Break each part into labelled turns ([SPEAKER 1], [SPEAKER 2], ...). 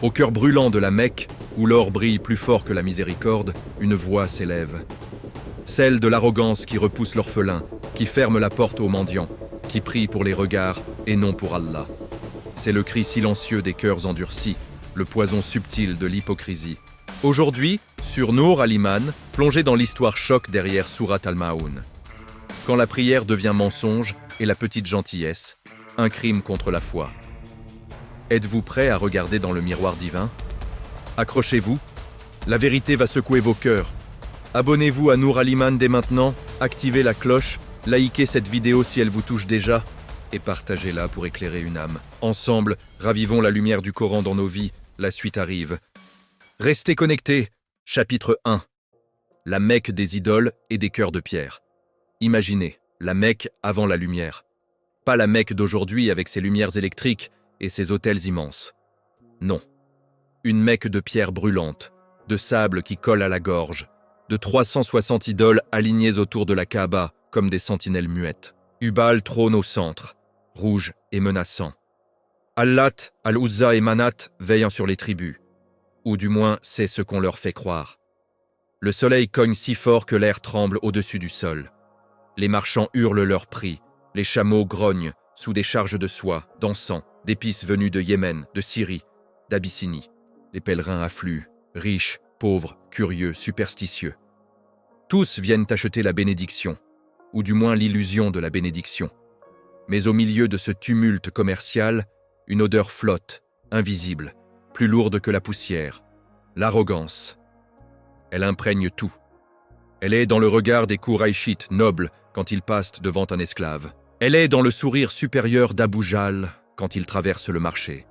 [SPEAKER 1] Au cœur brûlant de la Mecque, où l'or brille plus fort que la miséricorde, une voix s'élève. Celle de l'arrogance qui repousse l'orphelin, qui ferme la porte aux mendiants, qui prie pour les regards et non pour Allah. C'est le cri silencieux des cœurs endurcis, le poison subtil de l'hypocrisie. Aujourd'hui, sur Nour al-Iman, plongé dans l'histoire choc derrière Surat al-Ma'oun. Quand la prière devient mensonge et la petite gentillesse, un crime contre la foi. Êtes-vous prêt à regarder dans le miroir divin? Accrochez-vous, la vérité va secouer vos cœurs. Abonnez-vous à Nour al-Iman dès maintenant, activez la cloche, likez cette vidéo si elle vous touche déjà, et partagez-la pour éclairer une âme. Ensemble, ravivons la lumière du Coran dans nos vies, la suite arrive. Restez connectés. Chapitre 1. La Mecque des idoles et des cœurs de pierre. Imaginez, la Mecque avant la lumière. Pas la Mecque d'aujourd'hui avec ses lumières électriques et ses hôtels immenses. Non. Une Mecque de pierre brûlante, de sable qui colle à la gorge, de 360 idoles alignées autour de la Kaaba comme des sentinelles muettes. Hubal trône au centre, rouge et menaçant. Allat, Al-Uzza et Manat veillant sur les tribus. Ou du moins, c'est ce qu'on leur fait croire. Le soleil cogne si fort que l'air tremble au-dessus du sol. Les marchands hurlent leur prix, les chameaux grognent sous des charges de soie, d'encens, d'épices venues de Yémen, de Syrie, d'Abyssinie. Les pèlerins affluent, riches, pauvres, curieux, superstitieux. Tous viennent acheter la bénédiction, ou du moins l'illusion de la bénédiction. Mais au milieu de ce tumulte commercial, une odeur flotte, invisible, plus lourde que la poussière, l'arrogance. Elle imprègne tout. Elle est dans le regard des Kouraïchites nobles quand ils passent devant un esclave. Elle est dans le sourire supérieur d'Abou Jahl quand il traverse le marché.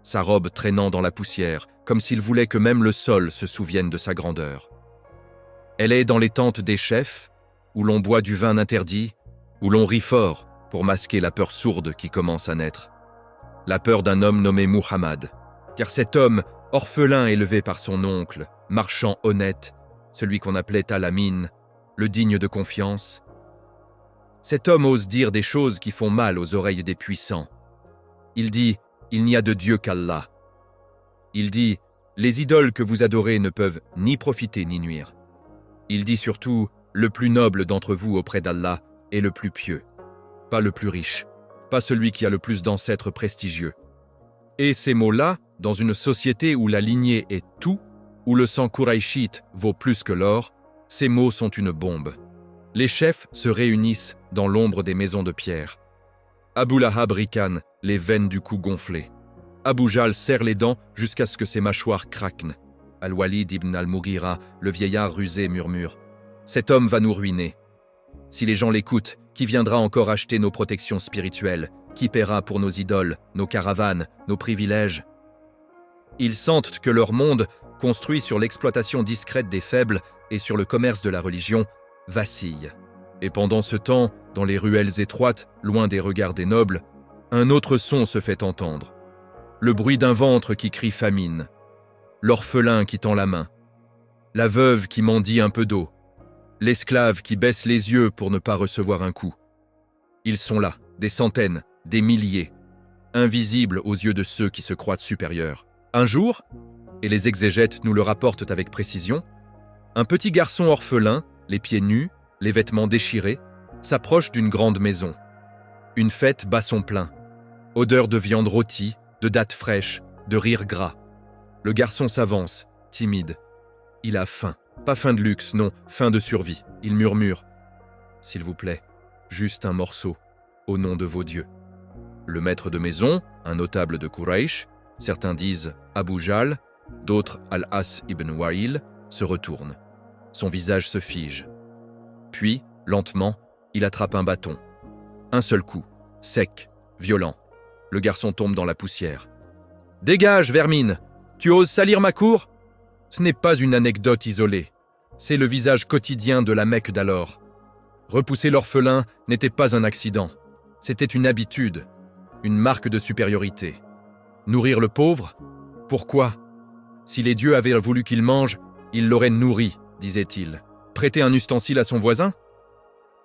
[SPEAKER 1] Sa robe traînant dans la poussière, comme s'il voulait que même le sol se souvienne de sa grandeur. Elle est dans les tentes des chefs, où l'on boit du vin interdit, où l'on rit fort pour masquer la peur sourde qui commence à naître. La peur d'un homme nommé Muhammad. Car cet homme, orphelin élevé par son oncle, marchand honnête, celui qu'on appelait Al-Amin, le digne de confiance. Cet homme ose dire des choses qui font mal aux oreilles des puissants. Il dit « Il n'y a de Dieu qu'Allah ». Il dit « Les idoles que vous adorez ne peuvent ni profiter ni nuire ». Il dit surtout « Le plus noble d'entre vous auprès d'Allah est le plus pieux, pas le plus riche, pas celui qui a le plus d'ancêtres prestigieux ». Et ces mots-là, dans une société où la lignée est tout, où le sang kouraïchite vaut plus que l'or, ces mots sont une bombe. Les chefs se réunissent dans l'ombre des maisons de pierre. Abu Lahab ricane, les veines du cou gonflées. Abu Jahl serre les dents jusqu'à ce que ses mâchoires craquent. Al-Walid ibn al-Mughira, le vieillard rusé, murmure « Cet homme va nous ruiner. Si les gens l'écoutent, qui viendra encore acheter nos protections spirituelles? Qui paiera pour nos idoles, nos caravanes, nos privilèges ?» Ils sentent que leur monde, construit sur l'exploitation discrète des faibles et sur le commerce de la religion, vacille. Et pendant ce temps, dans les ruelles étroites, loin des regards des nobles, un autre son se fait entendre. Le bruit d'un ventre qui crie famine, l'orphelin qui tend la main, la veuve qui mendie un peu d'eau, l'esclave qui baisse les yeux pour ne pas recevoir un coup. Ils sont là, des centaines, des milliers, invisibles aux yeux de ceux qui se croient supérieurs. Un jour, et les exégètes nous le rapportent avec précision, un petit garçon orphelin, les pieds nus, les vêtements déchirés, s'approche d'une grande maison. Une fête bat son plein. Odeur de viande rôtie, de dattes fraîches, de rire gras. Le garçon s'avance, timide. Il a faim. Pas faim de luxe, non, faim de survie. Il murmure « S'il vous plaît, juste un morceau, au nom de vos dieux. » Le maître de maison, un notable de Kouraïch, certains disent Abu Jahl, d'autres Al-As ibn Wa'il, se retourne. Son visage se fige. Puis, lentement, il attrape un bâton. Un seul coup, sec, violent. Le garçon tombe dans la poussière. « Dégage, vermine! Tu oses salir ma cour ?» Ce n'est pas une anecdote isolée. C'est le visage quotidien de la Mecque d'alors. Repousser l'orphelin n'était pas un accident. C'était une habitude, une marque de supériorité. Nourrir le pauvre? Pourquoi? Si les dieux avaient voulu qu'il mange, ils l'auraient nourri, disait-il. Prêter un ustensile à son voisin?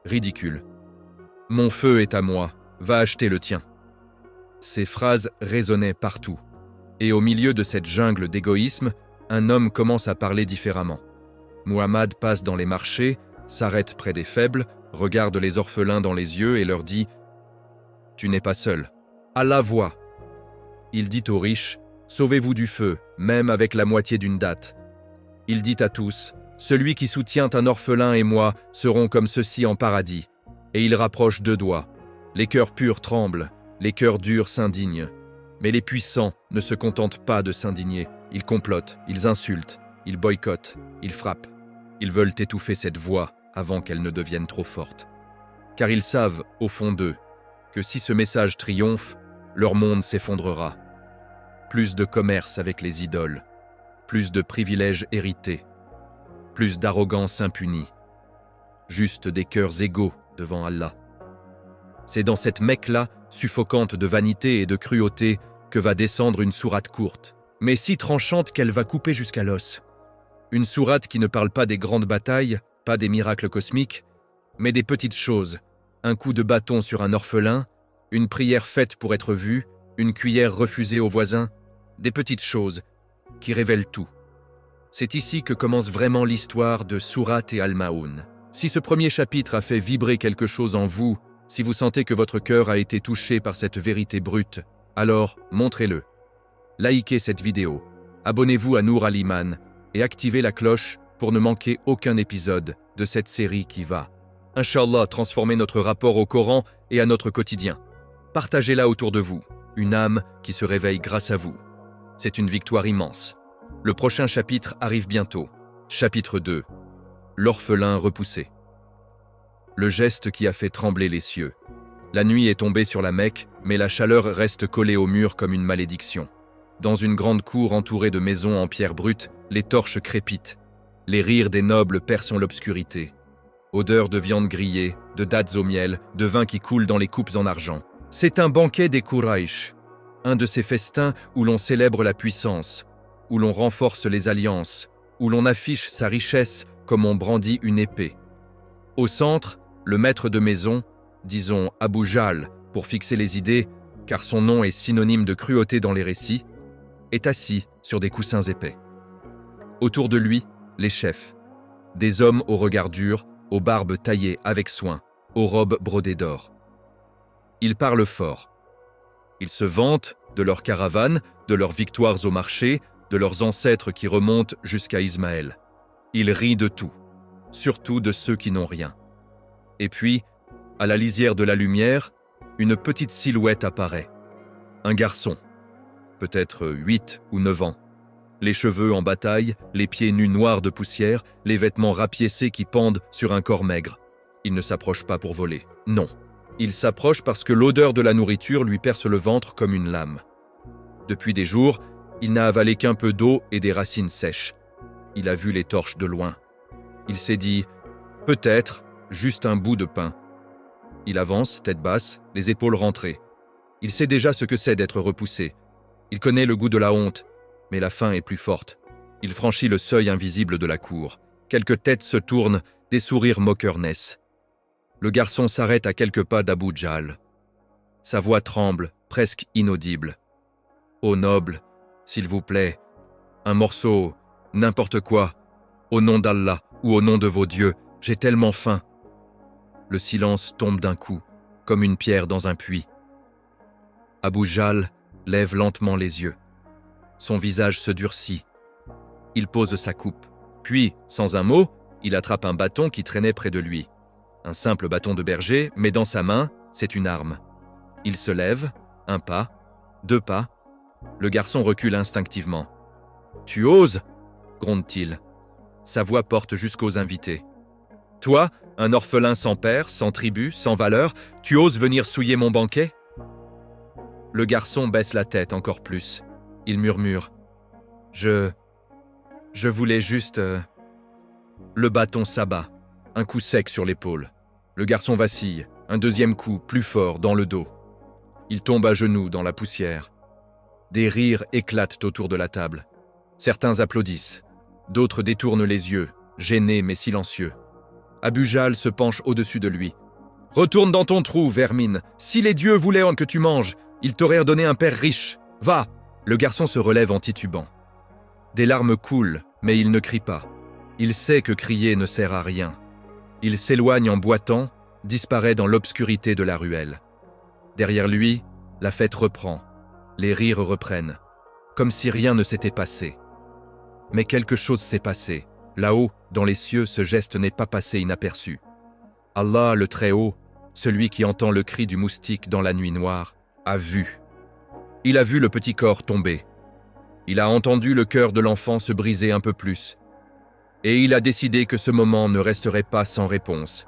[SPEAKER 1] Ridicule. Mon feu est à moi, va acheter le tien. Ces phrases résonnaient partout. Et au milieu de cette jungle d'égoïsme, un homme commence à parler différemment. Muhammad passe dans les marchés, s'arrête près des faibles, regarde les orphelins dans les yeux et leur dit « Tu n'es pas seul. Allah voit. » Il dit aux riches « Sauvez-vous du feu, même avec la moitié d'une datte. » Il dit à tous « Celui qui soutient un orphelin et moi seront comme ceux-ci en paradis. » Et il rapproche 2 doigts. Les cœurs purs tremblent, les cœurs durs s'indignent. Mais les puissants ne se contentent pas de s'indigner. Ils complotent, ils insultent, ils boycottent, ils frappent. Ils veulent étouffer cette voix avant qu'elle ne devienne trop forte. Car ils savent, au fond d'eux, que si ce message triomphe, leur monde s'effondrera. Plus de commerce avec les idoles, plus de privilèges hérités, plus d'arrogance impunie, juste des cœurs égaux devant Allah. C'est dans cette Mecque-là, suffocante de vanité et de cruauté, que va descendre une sourate courte, mais si tranchante qu'elle va couper jusqu'à l'os. Une sourate qui ne parle pas des grandes batailles, pas des miracles cosmiques, mais des petites choses, un coup de bâton sur un orphelin, une prière faite pour être vue, une cuillère refusée au voisin, des petites choses qui révèlent tout. C'est ici que commence vraiment l'histoire de Sourate et Al-Ma'oun. Si ce premier chapitre a fait vibrer quelque chose en vous, si vous sentez que votre cœur a été touché par cette vérité brute, alors montrez-le. Likez cette vidéo, abonnez-vous à Nour Al-Iman et activez la cloche pour ne manquer aucun épisode de cette série qui va, Inch'Allah, transformer notre rapport au Coran et à notre quotidien. Partagez-la autour de vous, une âme qui se réveille grâce à vous. C'est une victoire immense. Le prochain chapitre arrive bientôt. Chapitre 2. L'orphelin repoussé. Le geste qui a fait trembler les cieux. La nuit est tombée sur la Mecque, mais la chaleur reste collée au mur comme une malédiction. Dans une grande cour entourée de maisons en pierre brute, les torches crépitent. Les rires des nobles percent l'obscurité. Odeur de viande grillée, de dattes au miel, de vin qui coule dans les coupes en argent. C'est un banquet des Quraïch, un de ces festins où l'on célèbre la puissance, où l'on renforce les alliances, où l'on affiche sa richesse comme on brandit une épée. Au centre, le maître de maison, disons Abu Jahl pour fixer les idées, car son nom est synonyme de cruauté dans les récits, est assis sur des coussins épais. Autour de lui, les chefs, des hommes au regard dur, aux barbes taillées avec soin, aux robes brodées d'or. Ils parlent fort. Ils se vantent de leurs caravanes, de leurs victoires au marché, de leurs ancêtres qui remontent jusqu'à Ismaël. Ils rient de tout, surtout de ceux qui n'ont rien. Et puis, à la lisière de la lumière, une petite silhouette apparaît. Un garçon, peut-être 8 ou 9 ans. Les cheveux en bataille, les pieds nus noirs de poussière, les vêtements rapiécés qui pendent sur un corps maigre. Il ne s'approche pas pour voler, non. Il s'approche parce que l'odeur de la nourriture lui perce le ventre comme une lame. Depuis des jours, il n'a avalé qu'un peu d'eau et des racines sèches. Il a vu les torches de loin. Il s'est dit, peut-être, juste un bout de pain. Il avance, tête basse, les épaules rentrées. Il sait déjà ce que c'est d'être repoussé. Il connaît le goût de la honte, mais la faim est plus forte. Il franchit le seuil invisible de la cour. Quelques têtes se tournent, des sourires moqueurs naissent. Le garçon s'arrête à quelques pas d'Abu Jahl. Sa voix tremble, presque inaudible. « Ô noble, s'il vous plaît, un morceau, n'importe quoi, au nom d'Allah ou au nom de vos dieux, j'ai tellement faim. » Le silence tombe d'un coup, comme une pierre dans un puits. Abu Jahl lève lentement les yeux. Son visage se durcit. Il pose sa coupe. Puis, sans un mot, il attrape un bâton qui traînait près de lui. Un simple bâton de berger, mais dans sa main, c'est une arme. Il se lève, un pas, 2 pas. Le garçon recule instinctivement. « Tu oses » gronde-t-il. Sa voix porte jusqu'aux invités. « Toi, un orphelin sans père, sans tribu, sans valeur, tu oses venir souiller mon banquet ?» Le garçon baisse la tête encore plus. Il murmure. « Je voulais juste… » Le bâton s'abat, un coup sec sur l'épaule. Le garçon vacille, un deuxième coup, plus fort, dans le dos. Il tombe à genoux dans la poussière. Des rires éclatent autour de la table. Certains applaudissent, d'autres détournent les yeux, gênés mais silencieux. Abu Jahl se penche au-dessus de lui. « Retourne dans ton trou, vermine. Si les dieux voulaient que tu manges, ils t'auraient donné un père riche. Va, Le garçon se relève en titubant. Des larmes coulent, mais il ne crie pas. Il sait que crier ne sert à rien. Il s'éloigne en boitant, disparaît dans l'obscurité de la ruelle. Derrière lui, la fête reprend. Les rires reprennent, comme si rien ne s'était passé. Mais quelque chose s'est passé. Là-haut, dans les cieux, ce geste n'est pas passé inaperçu. Allah, le Très-Haut, celui qui entend le cri du moustique dans la nuit noire, a vu. Il a vu le petit corps tomber. Il a entendu le cœur de l'enfant se briser un peu plus. Et il a décidé que ce moment ne resterait pas sans réponse.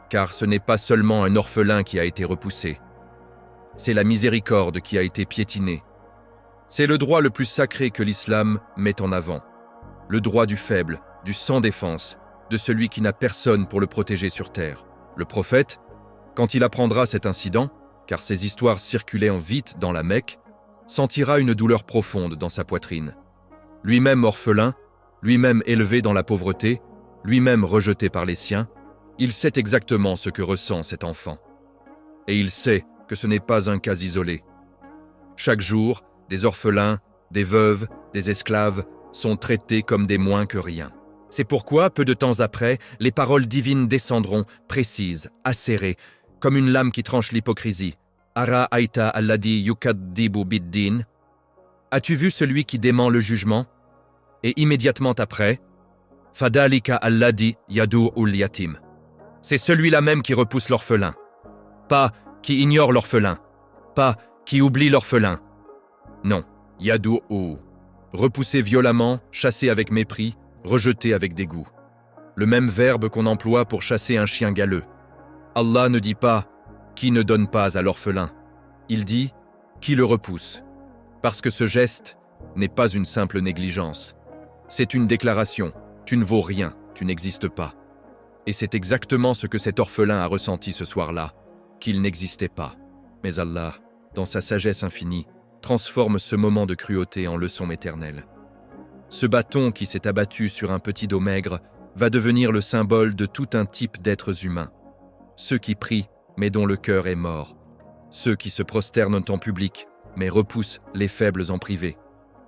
[SPEAKER 1] Car ce n'est pas seulement un orphelin qui a été repoussé. C'est la miséricorde qui a été piétinée. C'est le droit le plus sacré que l'islam met en avant. Le droit du faible, du sans défense, de celui qui n'a personne pour le protéger sur terre. Le prophète, quand il apprendra cet incident, car ces histoires circulaient en vite dans la Mecque, sentira une douleur profonde dans sa poitrine. Lui-même orphelin, lui-même élevé dans la pauvreté, lui-même rejeté par les siens, il sait exactement ce que ressent cet enfant. Et il sait que ce n'est pas un cas isolé. Chaque jour, des orphelins, des veuves, des esclaves sont traités comme des moins que rien. C'est pourquoi, peu de temps après, les paroles divines descendront, précises, acérées, comme une lame qui tranche l'hypocrisie. Ara aita alladhi yukaddibu biddin. As-tu vu celui qui dément le jugement? Et immédiatement après, Fadalika alladhi yadu'ul yatim. C'est celui-là même qui repousse l'orphelin. Pas qui ignore l'orphelin. Pas qui oublie l'orphelin. Non, yadu'u. Repousser violemment, chasser avec mépris, rejeter avec dégoût. Le même verbe qu'on emploie pour chasser un chien galeux. Allah ne dit pas « qui ne donne pas à l'orphelin ». Il dit « qui le repousse ». Parce que ce geste n'est pas une simple négligence. C'est une déclaration « tu ne vaux rien, tu n'existes pas ». Et c'est exactement ce que cet orphelin a ressenti ce soir-là, qu'il n'existait pas. Mais Allah, dans sa sagesse infinie, transforme ce moment de cruauté en leçon éternelle. Ce bâton qui s'est abattu sur un petit dos maigre va devenir le symbole de tout un type d'êtres humains. Ceux qui prient, mais dont le cœur est mort. Ceux qui se prosternent en public, mais repoussent les faibles en privé.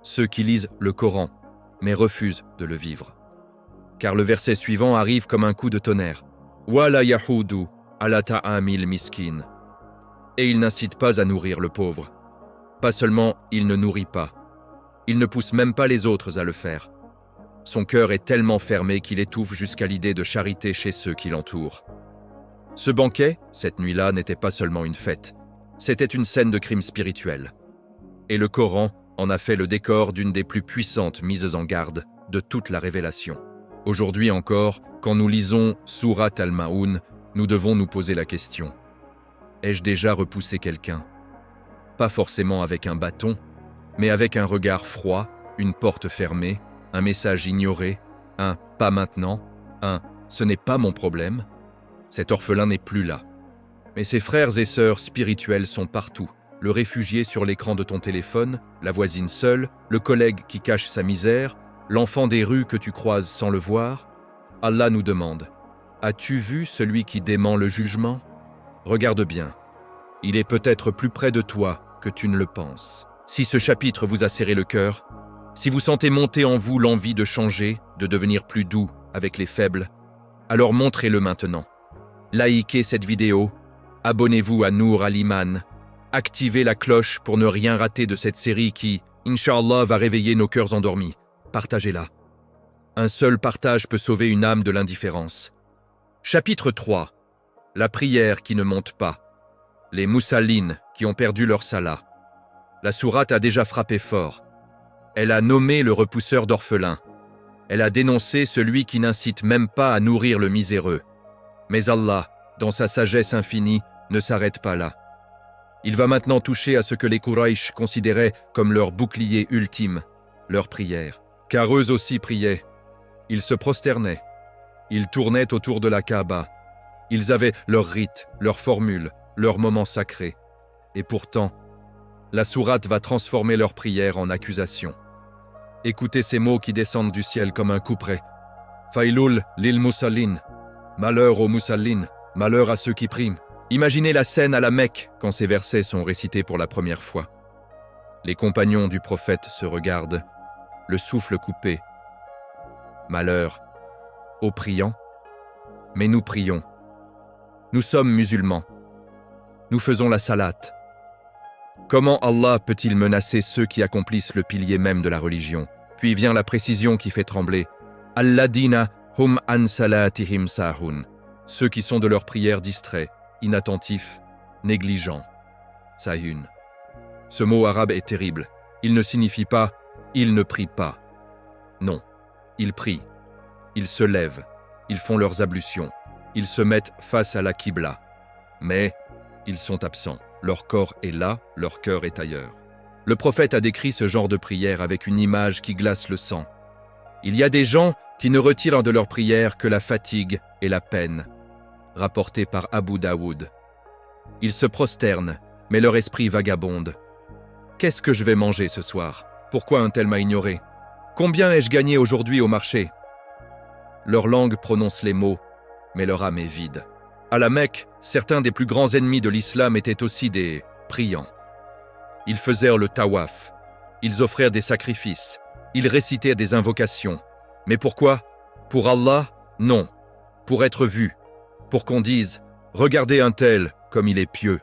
[SPEAKER 1] Ceux qui lisent le Coran, mais refusent de le vivre. Car le verset suivant arrive comme un coup de tonnerre. « Wala yahudu ala ta'amil miskin » Et il n'incite pas à nourrir le pauvre. Pas seulement il ne nourrit pas, il ne pousse même pas les autres à le faire. Son cœur est tellement fermé qu'il étouffe jusqu'à l'idée de charité chez ceux qui l'entourent. Ce banquet, cette nuit-là, n'était pas seulement une fête, c'était une scène de crime spirituel. Et le Coran en a fait le décor d'une des plus puissantes mises en garde de toute la révélation. Aujourd'hui encore, quand nous lisons Surat al-Ma'un, nous devons nous poser la question. Ai-je déjà repoussé quelqu'un? Pas forcément avec un bâton, mais avec un regard froid, une porte fermée, un message ignoré, un « pas maintenant », un « ce n'est pas mon problème ». Cet orphelin n'est plus là. Mais ses frères et sœurs spirituels sont partout. Le réfugié sur l'écran de ton téléphone, la voisine seule, le collègue qui cache sa misère, l'enfant des rues que tu croises sans le voir. Allah nous demande « As-tu vu celui qui dément le jugement ? Regarde bien. Il est peut-être plus près de toi que tu ne le penses. » Si ce chapitre vous a serré le cœur, si vous sentez monter en vous l'envie de changer, de devenir plus doux avec les faibles, alors montrez-le maintenant. Likez cette vidéo, abonnez-vous à Nour al-Iman, activez la cloche pour ne rien rater de cette série qui, Inch'Allah, va réveiller nos cœurs endormis. Partagez-la. Un seul partage peut sauver une âme de l'indifférence. Chapitre 3. La prière qui ne monte pas. Les moussallines qui ont perdu leur salat. La sourate a déjà frappé fort. Elle a nommé le repousseur d'orphelins. Elle a dénoncé celui qui n'incite même pas à nourrir le miséreux. Mais Allah, dans sa sagesse infinie, ne s'arrête pas là. Il va maintenant toucher à ce que les Quraysh considéraient comme leur bouclier ultime, leur prière. Car eux aussi priaient. Ils se prosternaient. Ils tournaient autour de la Kaaba. Ils avaient leurs rites, leurs formules, leurs moments sacrés. Et pourtant, la sourate va transformer leur prière en accusation. Écoutez ces mots qui descendent du ciel comme un couperet. Failul lil musallin. Malheur aux musallines, malheur à ceux qui prient. Imaginez la scène à la Mecque quand ces versets sont récités pour la première fois. Les compagnons du prophète se regardent, le souffle coupé. Malheur, ô priants, mais nous prions. Nous sommes musulmans. Nous faisons la salate. Comment Allah peut-il menacer ceux qui accomplissent le pilier même de la religion? Puis vient la précision qui fait trembler. Alladina hum an salatihim sahun. Ceux qui sont de leur prière distraits, inattentifs, négligents. Sahun. Ce mot arabe est terrible. Il ne signifie pas « ils ne prient pas ». Non, ils prient. Ils se lèvent. Ils font leurs ablutions. Ils se mettent face à la Qibla. Mais ils sont absents. Leur corps est là, leur cœur est ailleurs. Le prophète a décrit ce genre de prière avec une image qui glace le sang. Il y a des gens qui ne retirent de leur prière que la fatigue et la peine. Rapporté par Abu Daoud. Ils se prosternent, mais leur esprit vagabonde. Qu'est-ce que je vais manger ce soir? Pourquoi un tel m'a ignoré? Combien ai-je gagné aujourd'hui au marché? Leur langue prononce les mots, mais leur âme est vide. À la Mecque, certains des plus grands ennemis de l'islam étaient aussi des priants. Ils faisèrent le tawaf, ils offrirent des sacrifices, ils récitèrent des invocations. Mais pourquoi? Pour Allah? Non. Pour être vus, pour qu'on dise « Regardez un tel, comme il est pieux ».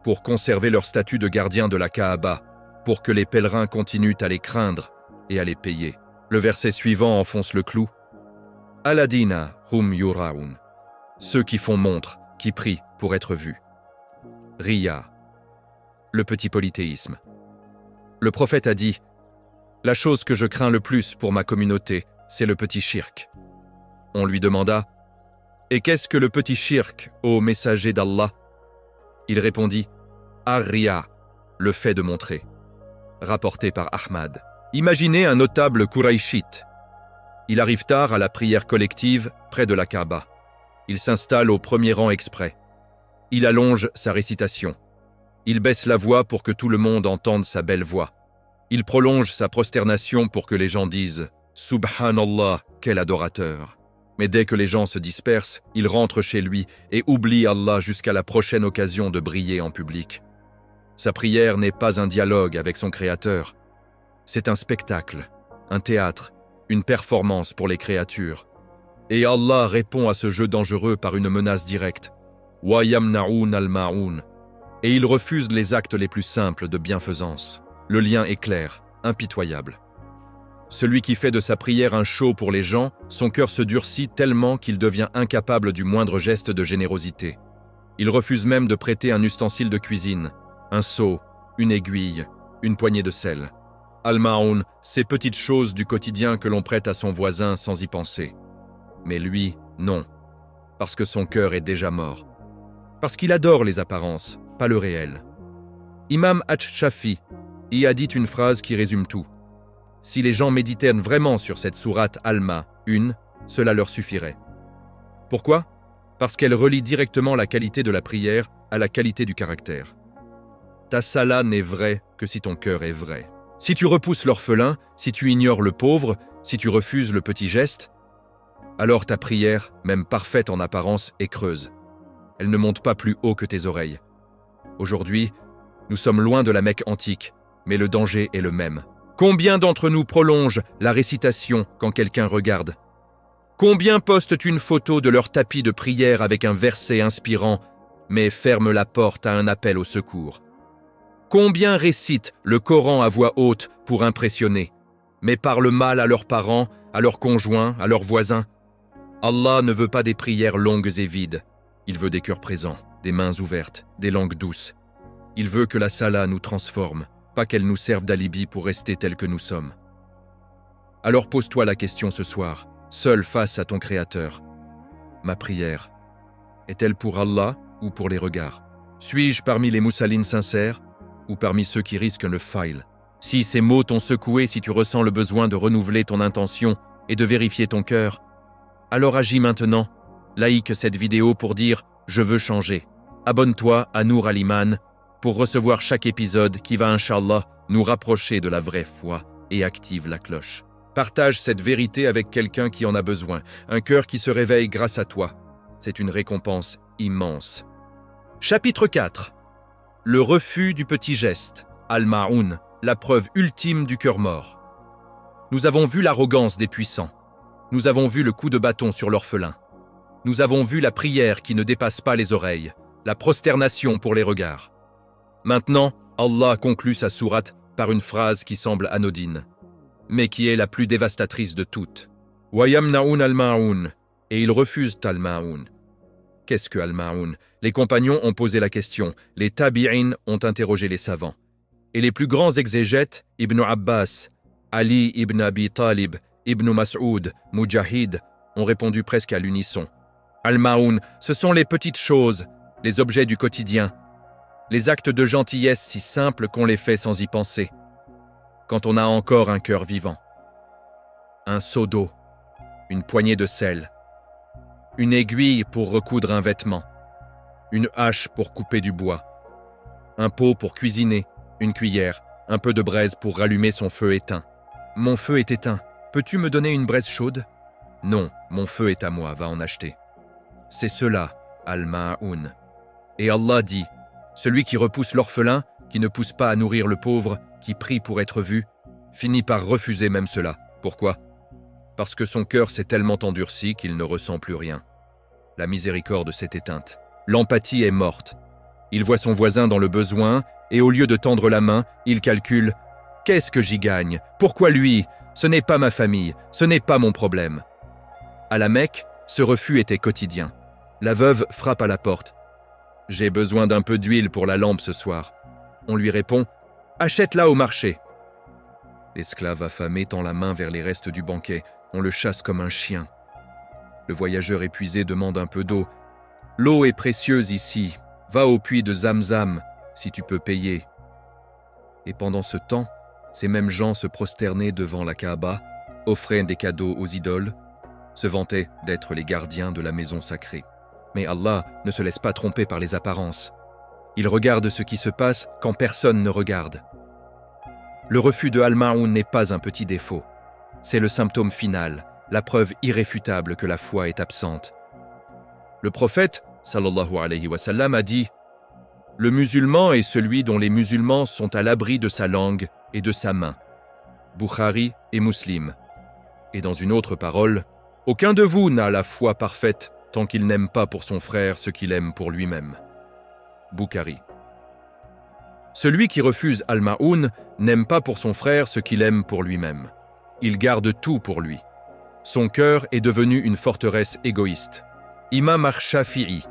[SPEAKER 1] Pour conserver leur statut de gardien de la Kaaba, pour que les pèlerins continuent à les craindre et à les payer. Le verset suivant enfonce le clou. Alladina hum yuraun. Ceux qui font montre, qui prient pour être vus. Riya. Le petit polythéisme. Le prophète a dit « La chose que je crains le plus pour ma communauté, c'est le petit shirk. » On lui demanda « Et qu'est-ce que le petit shirk, ô messager d'Allah ?» Il répondit « Ar-Riya, le fait de montrer. » Rapporté par Ahmad. Imaginez un notable Quraïchite. Il arrive tard à la prière collective près de la Kaaba. Il s'installe au premier rang exprès. Il allonge sa récitation. Il baisse la voix pour que tout le monde entende sa belle voix. Il prolonge sa prosternation pour que les gens disent « Subhanallah, quel adorateur !» Mais dès que les gens se dispersent, il rentre chez lui et oublie Allah jusqu'à la prochaine occasion de briller en public. Sa prière n'est pas un dialogue avec son Créateur. C'est un spectacle, un théâtre, une performance pour les créatures. Et Allah répond à ce jeu dangereux par une menace directe. « Wa yamna'un al-ma'un » Et il refuse les actes les plus simples de bienfaisance. Le lien est clair, impitoyable. Celui qui fait de sa prière un show pour les gens, son cœur se durcit tellement qu'il devient incapable du moindre geste de générosité. Il refuse même de prêter un ustensile de cuisine, un seau, une aiguille, une poignée de sel. Al-Ma'un, ces petites choses du quotidien que l'on prête à son voisin sans y penser. Mais lui, non, parce que son cœur est déjà mort. Parce qu'il adore les apparences, pas le réel. Imam Ash-Shafi y a dit une phrase qui résume tout. Si les gens méditèrent vraiment sur cette sourate Alma 1, cela leur suffirait. Pourquoi? Parce qu'elle relie directement la qualité de la prière à la qualité du caractère. Ta sala n'est vraie que si ton cœur est vrai. Si tu repousses l'orphelin, si tu ignores le pauvre, si tu refuses le petit geste, alors ta prière, même parfaite en apparence, est creuse. Elle ne monte pas plus haut que tes oreilles. Aujourd'hui, nous sommes loin de la Mecque antique, mais le danger est le même. Combien d'entre nous prolongent la récitation quand quelqu'un regarde? Combien postent une photo de leur tapis de prière avec un verset inspirant, mais ferment la porte à un appel au secours? Combien récitent le Coran à voix haute pour impressionner, mais parlent mal à leurs parents, à leurs conjoints, à leurs voisins? Allah ne veut pas des prières longues et vides. Il veut des cœurs présents, des mains ouvertes, des langues douces. Il veut que la sala nous transforme, pas qu'elle nous serve d'alibi pour rester tels que nous sommes. Alors pose-toi la question ce soir, seul face à ton Créateur. Ma prière, est-elle pour Allah ou pour les regards? Suis-je parmi les moussalines sincères ou parmi ceux qui risquent le fail? Si ces mots t'ont secoué, si tu ressens le besoin de renouveler ton intention et de vérifier ton cœur, alors agis maintenant. Like cette vidéo pour dire « Je veux changer ». Abonne-toi à Nour Al-Iman pour recevoir chaque épisode qui va, Inch'Allah, nous rapprocher de la vraie foi et active la cloche. Partage cette vérité avec quelqu'un qui en a besoin, un cœur qui se réveille grâce à toi. C'est une récompense immense. Chapitre 4. Le refus du petit geste. Al-Ma'oun, la preuve ultime du cœur mort. Nous avons vu l'arrogance des puissants. Nous avons vu le coup de bâton sur l'orphelin. Nous avons vu la prière qui ne dépasse pas les oreilles, la prosternation pour les regards. Maintenant, Allah conclut sa sourate par une phrase qui semble anodine, mais qui est la plus dévastatrice de toutes. « Wa yamna'un al-ma'oun » et ils refusent al-ma'oun. Qu'est-ce que al-ma'oun? Les compagnons ont posé la question, les tabi'in ont interrogé les savants. Et les plus grands exégètes, Ibn Abbas, Ali ibn Abi Talib, Ibn Mas'ud, Mujahid, ont répondu presque à l'unisson. Al-Ma'oun, ce sont les petites choses, les objets du quotidien, les actes de gentillesse si simples qu'on les fait sans y penser, quand on a encore un cœur vivant. Un seau d'eau, une poignée de sel, une aiguille pour recoudre un vêtement, une hache pour couper du bois, un pot pour cuisiner, une cuillère, un peu de braise pour rallumer son feu éteint. Mon feu est éteint, peux-tu me donner une braise chaude? Non, mon feu est à moi, va en acheter. C'est cela, Al-Ma'oun. Et Allah dit, celui qui repousse l'orphelin, qui ne pousse pas à nourrir le pauvre, qui prie pour être vu, finit par refuser même cela. Pourquoi? Parce que son cœur s'est tellement endurci qu'il ne ressent plus rien. La miséricorde s'est éteinte. L'empathie est morte. Il voit son voisin dans le besoin et au lieu de tendre la main, il calcule « Qu'est-ce que j'y gagne? Pourquoi lui? Ce n'est pas ma famille, ce n'est pas mon problème. » À la Mecque, ce refus était quotidien. La veuve frappe à la porte. « J'ai besoin d'un peu d'huile pour la lampe ce soir. » On lui répond « Achète-la au marché. » L'esclave affamé tend la main vers les restes du banquet. On le chasse comme un chien. Le voyageur épuisé demande un peu d'eau. « L'eau est précieuse ici. Va au puits de Zamzam, si tu peux payer. » Et pendant ce temps, ces mêmes gens se prosternaient devant la Kaaba, offraient des cadeaux aux idoles, se vantaient d'être les gardiens de la maison sacrée. Mais Allah ne se laisse pas tromper par les apparences. Il regarde ce qui se passe quand personne ne regarde. Le refus de Al-Ma'oun n'est pas un petit défaut. C'est le symptôme final, la preuve irréfutable que la foi est absente. Le prophète, sallallahu alayhi wa sallam, a dit « Le musulman est celui dont les musulmans sont à l'abri de sa langue et de sa main. » Bukhari et Muslim. Et dans une autre parole, « Aucun de vous n'a la foi parfaite tant qu'il n'aime pas pour son frère ce qu'il aime pour lui-même. » Bukhari. Celui qui refuse Al-Ma'oun n'aime pas pour son frère ce qu'il aime pour lui-même. Il garde tout pour lui. Son cœur est devenu une forteresse égoïste. Imam Ash-Shafi'i,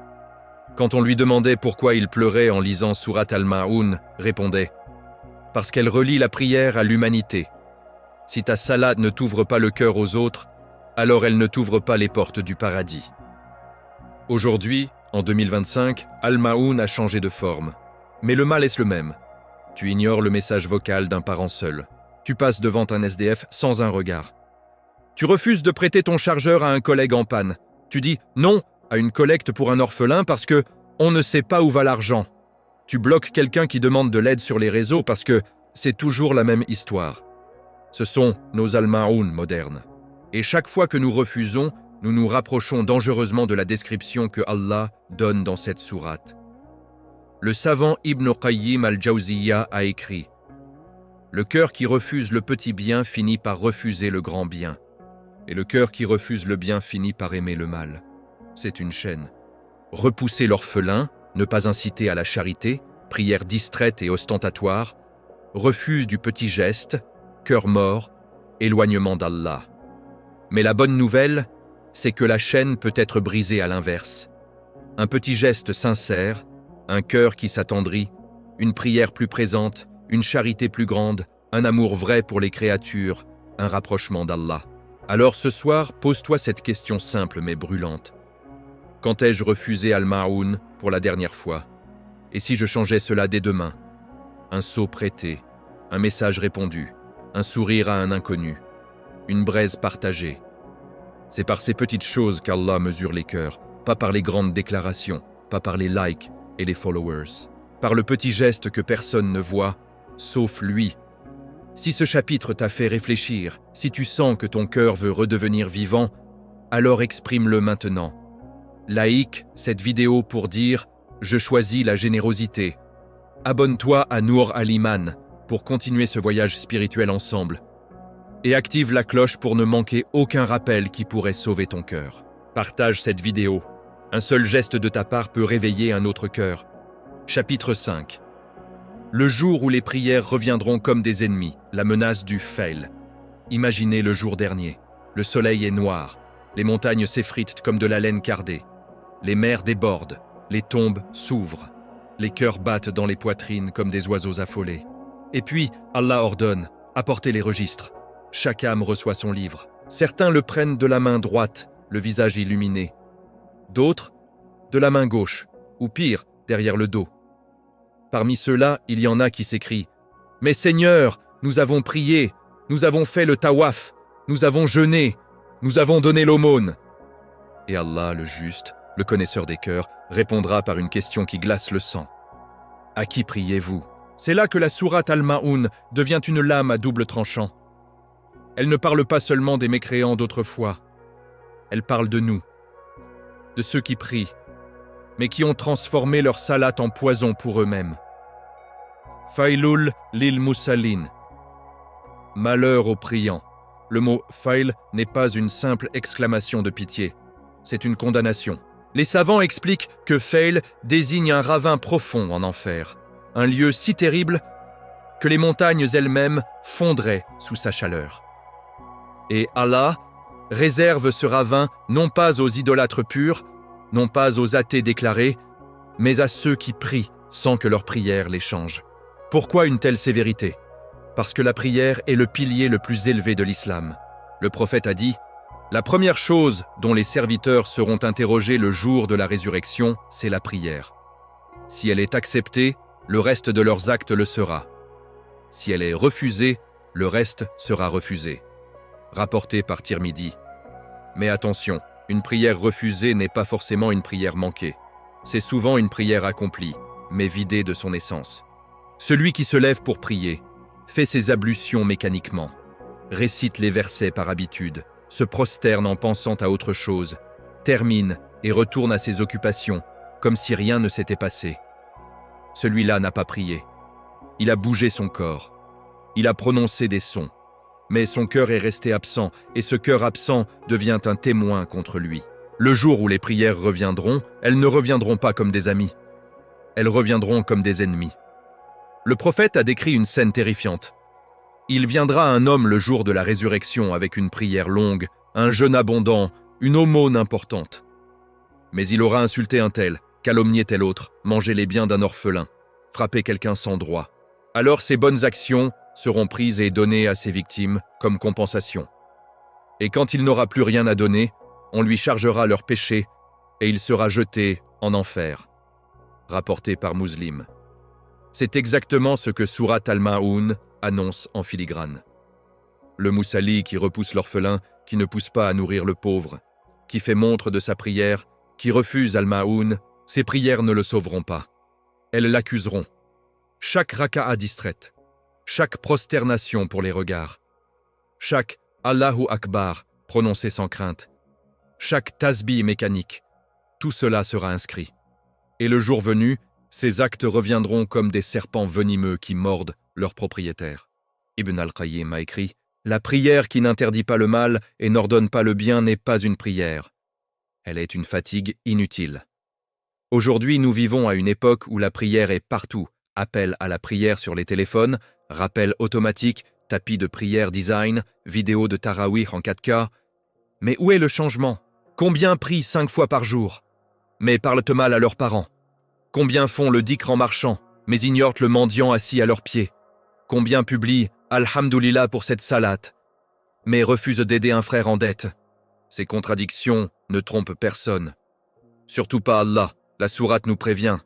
[SPEAKER 1] quand on lui demandait pourquoi il pleurait en lisant Sourate Al-Ma'oun, répondait « Parce qu'elle relie la prière à l'humanité. Si ta salade ne t'ouvre pas le cœur aux autres, alors elle ne t'ouvre pas les portes du paradis. » Aujourd'hui, en 2025, Al-Ma'oun a changé de forme. Mais le mal est le même. Tu ignores le message vocal d'un parent seul. Tu passes devant un SDF sans un regard. Tu refuses de prêter ton chargeur à un collègue en panne. Tu dis non à une collecte pour un orphelin parce que on ne sait pas où va l'argent. Tu bloques quelqu'un qui demande de l'aide sur les réseaux parce que c'est toujours la même histoire. Ce sont nos Al-Ma'oun modernes. Et chaque fois que nous refusons, nous nous rapprochons dangereusement de la description que Allah donne dans cette sourate. Le savant Ibn Qayyim al-Jawziyya a écrit « Le cœur qui refuse le petit bien finit par refuser le grand bien. Et le cœur qui refuse le bien finit par aimer le mal. » C'est une chaîne. Repousser l'orphelin, ne pas inciter à la charité, prière distraite et ostentatoire, refus du petit geste, cœur mort, éloignement d'Allah. Mais la bonne nouvelle, c'est que la chaîne peut être brisée à l'inverse. Un petit geste sincère, un cœur qui s'attendrit, une prière plus présente, une charité plus grande, un amour vrai pour les créatures, un rapprochement d'Allah. Alors ce soir, pose-toi cette question simple mais brûlante. Quand ai-je refusé Al-Ma'oun pour la dernière fois? Et si je changeais cela dès demain? Un seau prêté, un message répondu, un sourire à un inconnu, une braise partagée. C'est par ces petites choses qu'Allah mesure les cœurs, pas par les grandes déclarations, pas par les likes et les followers, par le petit geste que personne ne voit, sauf lui. Si ce chapitre t'a fait réfléchir, si tu sens que ton cœur veut redevenir vivant, alors exprime-le maintenant. Like cette vidéo pour dire « Je choisis la générosité ». Abonne-toi à Nour Al-Iman, pour continuer ce voyage spirituel ensemble. Et active la cloche pour ne manquer aucun rappel qui pourrait sauver ton cœur. Partage cette vidéo. Un seul geste de ta part peut réveiller un autre cœur. Chapitre 5. Le jour où les prières reviendront comme des ennemis, la menace du fail. Imaginez le jour dernier. Le soleil est noir, les montagnes s'effritent comme de la laine cardée, les mers débordent, les tombes s'ouvrent, les cœurs battent dans les poitrines comme des oiseaux affolés. Et puis, Allah ordonne, apportez les registres. Chaque âme reçoit son livre. Certains le prennent de la main droite, le visage illuminé. D'autres, de la main gauche, ou pire, derrière le dos. Parmi ceux-là, il y en a qui s'écrient « Mais Seigneur, nous avons prié, nous avons fait le tawaf, nous avons jeûné, nous avons donné l'aumône. » Et Allah, le juste, le connaisseur des cœurs, répondra par une question qui glace le sang. « À qui priez-vous » C'est là que la sourate Al-Ma'oun devient une lame à double tranchant. Elle ne parle pas seulement des mécréants d'autrefois. Elle parle de nous, de ceux qui prient, mais qui ont transformé leur salat en poison pour eux-mêmes. Failul lil musallin. Malheur aux priants. Le mot « fail » n'est pas une simple exclamation de pitié, c'est une condamnation. Les savants expliquent que « fail » désigne un ravin profond en enfer, un lieu si terrible que les montagnes elles-mêmes fondraient sous sa chaleur. Et Allah réserve ce ravin non pas aux idolâtres purs, non pas aux athées déclarés, mais à ceux qui prient sans que leur prière les change. Pourquoi une telle sévérité ? Parce que la prière est le pilier le plus élevé de l'islam. Le prophète a dit « La première chose dont les serviteurs seront interrogés le jour de la résurrection, c'est la prière. Si elle est acceptée, le reste de leurs actes le sera. Si elle est refusée, le reste sera refusé. » Rapporté par Tirmidhi. Mais attention, une prière refusée n'est pas forcément une prière manquée. C'est souvent une prière accomplie, mais vidée de son essence. Celui qui se lève pour prier, fait ses ablutions mécaniquement, récite les versets par habitude, se prosterne en pensant à autre chose, termine et retourne à ses occupations, comme si rien ne s'était passé. Celui-là n'a pas prié. Il a bougé son corps. Il a prononcé des sons. Mais son cœur est resté absent, et ce cœur absent devient un témoin contre lui. Le jour où les prières reviendront, elles ne reviendront pas comme des amis. Elles reviendront comme des ennemis. Le prophète a décrit une scène terrifiante. Il viendra un homme le jour de la résurrection avec une prière longue, un jeûne abondant, une aumône importante. Mais il aura insulté un tel, calomnié tel autre, mangé les biens d'un orphelin, frappé quelqu'un sans droit. Alors ses bonnes actions seront prises et données à ses victimes comme compensation. Et quand il n'aura plus rien à donner, on lui chargera leurs péchés et il sera jeté en enfer. Rapporté par Muslim. C'est exactement ce que Sourate Al-Ma'oun annonce en filigrane. Le Mousali qui repousse l'orphelin, qui ne pousse pas à nourrir le pauvre, qui fait montre de sa prière, qui refuse Al-Ma'oun, ses prières ne le sauveront pas. Elles l'accuseront. Chaque raka'a distraite, chaque prosternation pour les regards, chaque Allahu Akbar prononcé sans crainte, chaque tasbih mécanique, tout cela sera inscrit. Et le jour venu, ces actes reviendront comme des serpents venimeux qui mordent leurs propriétaires. Ibn al-Qayyim a écrit « La prière qui n'interdit pas le mal et n'ordonne pas le bien n'est pas une prière. Elle est une fatigue inutile. » Aujourd'hui, nous vivons à une époque où la prière est partout. Appel à la prière sur les téléphones, rappel automatique, tapis de prière design, vidéo de tarawih en 4K. Mais où est le changement ? Combien prient 5 fois par jour, mais parlent mal à leurs parents ? Combien font le dhikr en marchant, mais ignorent le mendiant assis à leurs pieds ? Combien publient « Alhamdulillah pour cette salate », mais refusent d'aider un frère en dette ? Ces contradictions ne trompent personne. Surtout pas Allah, la sourate nous prévient.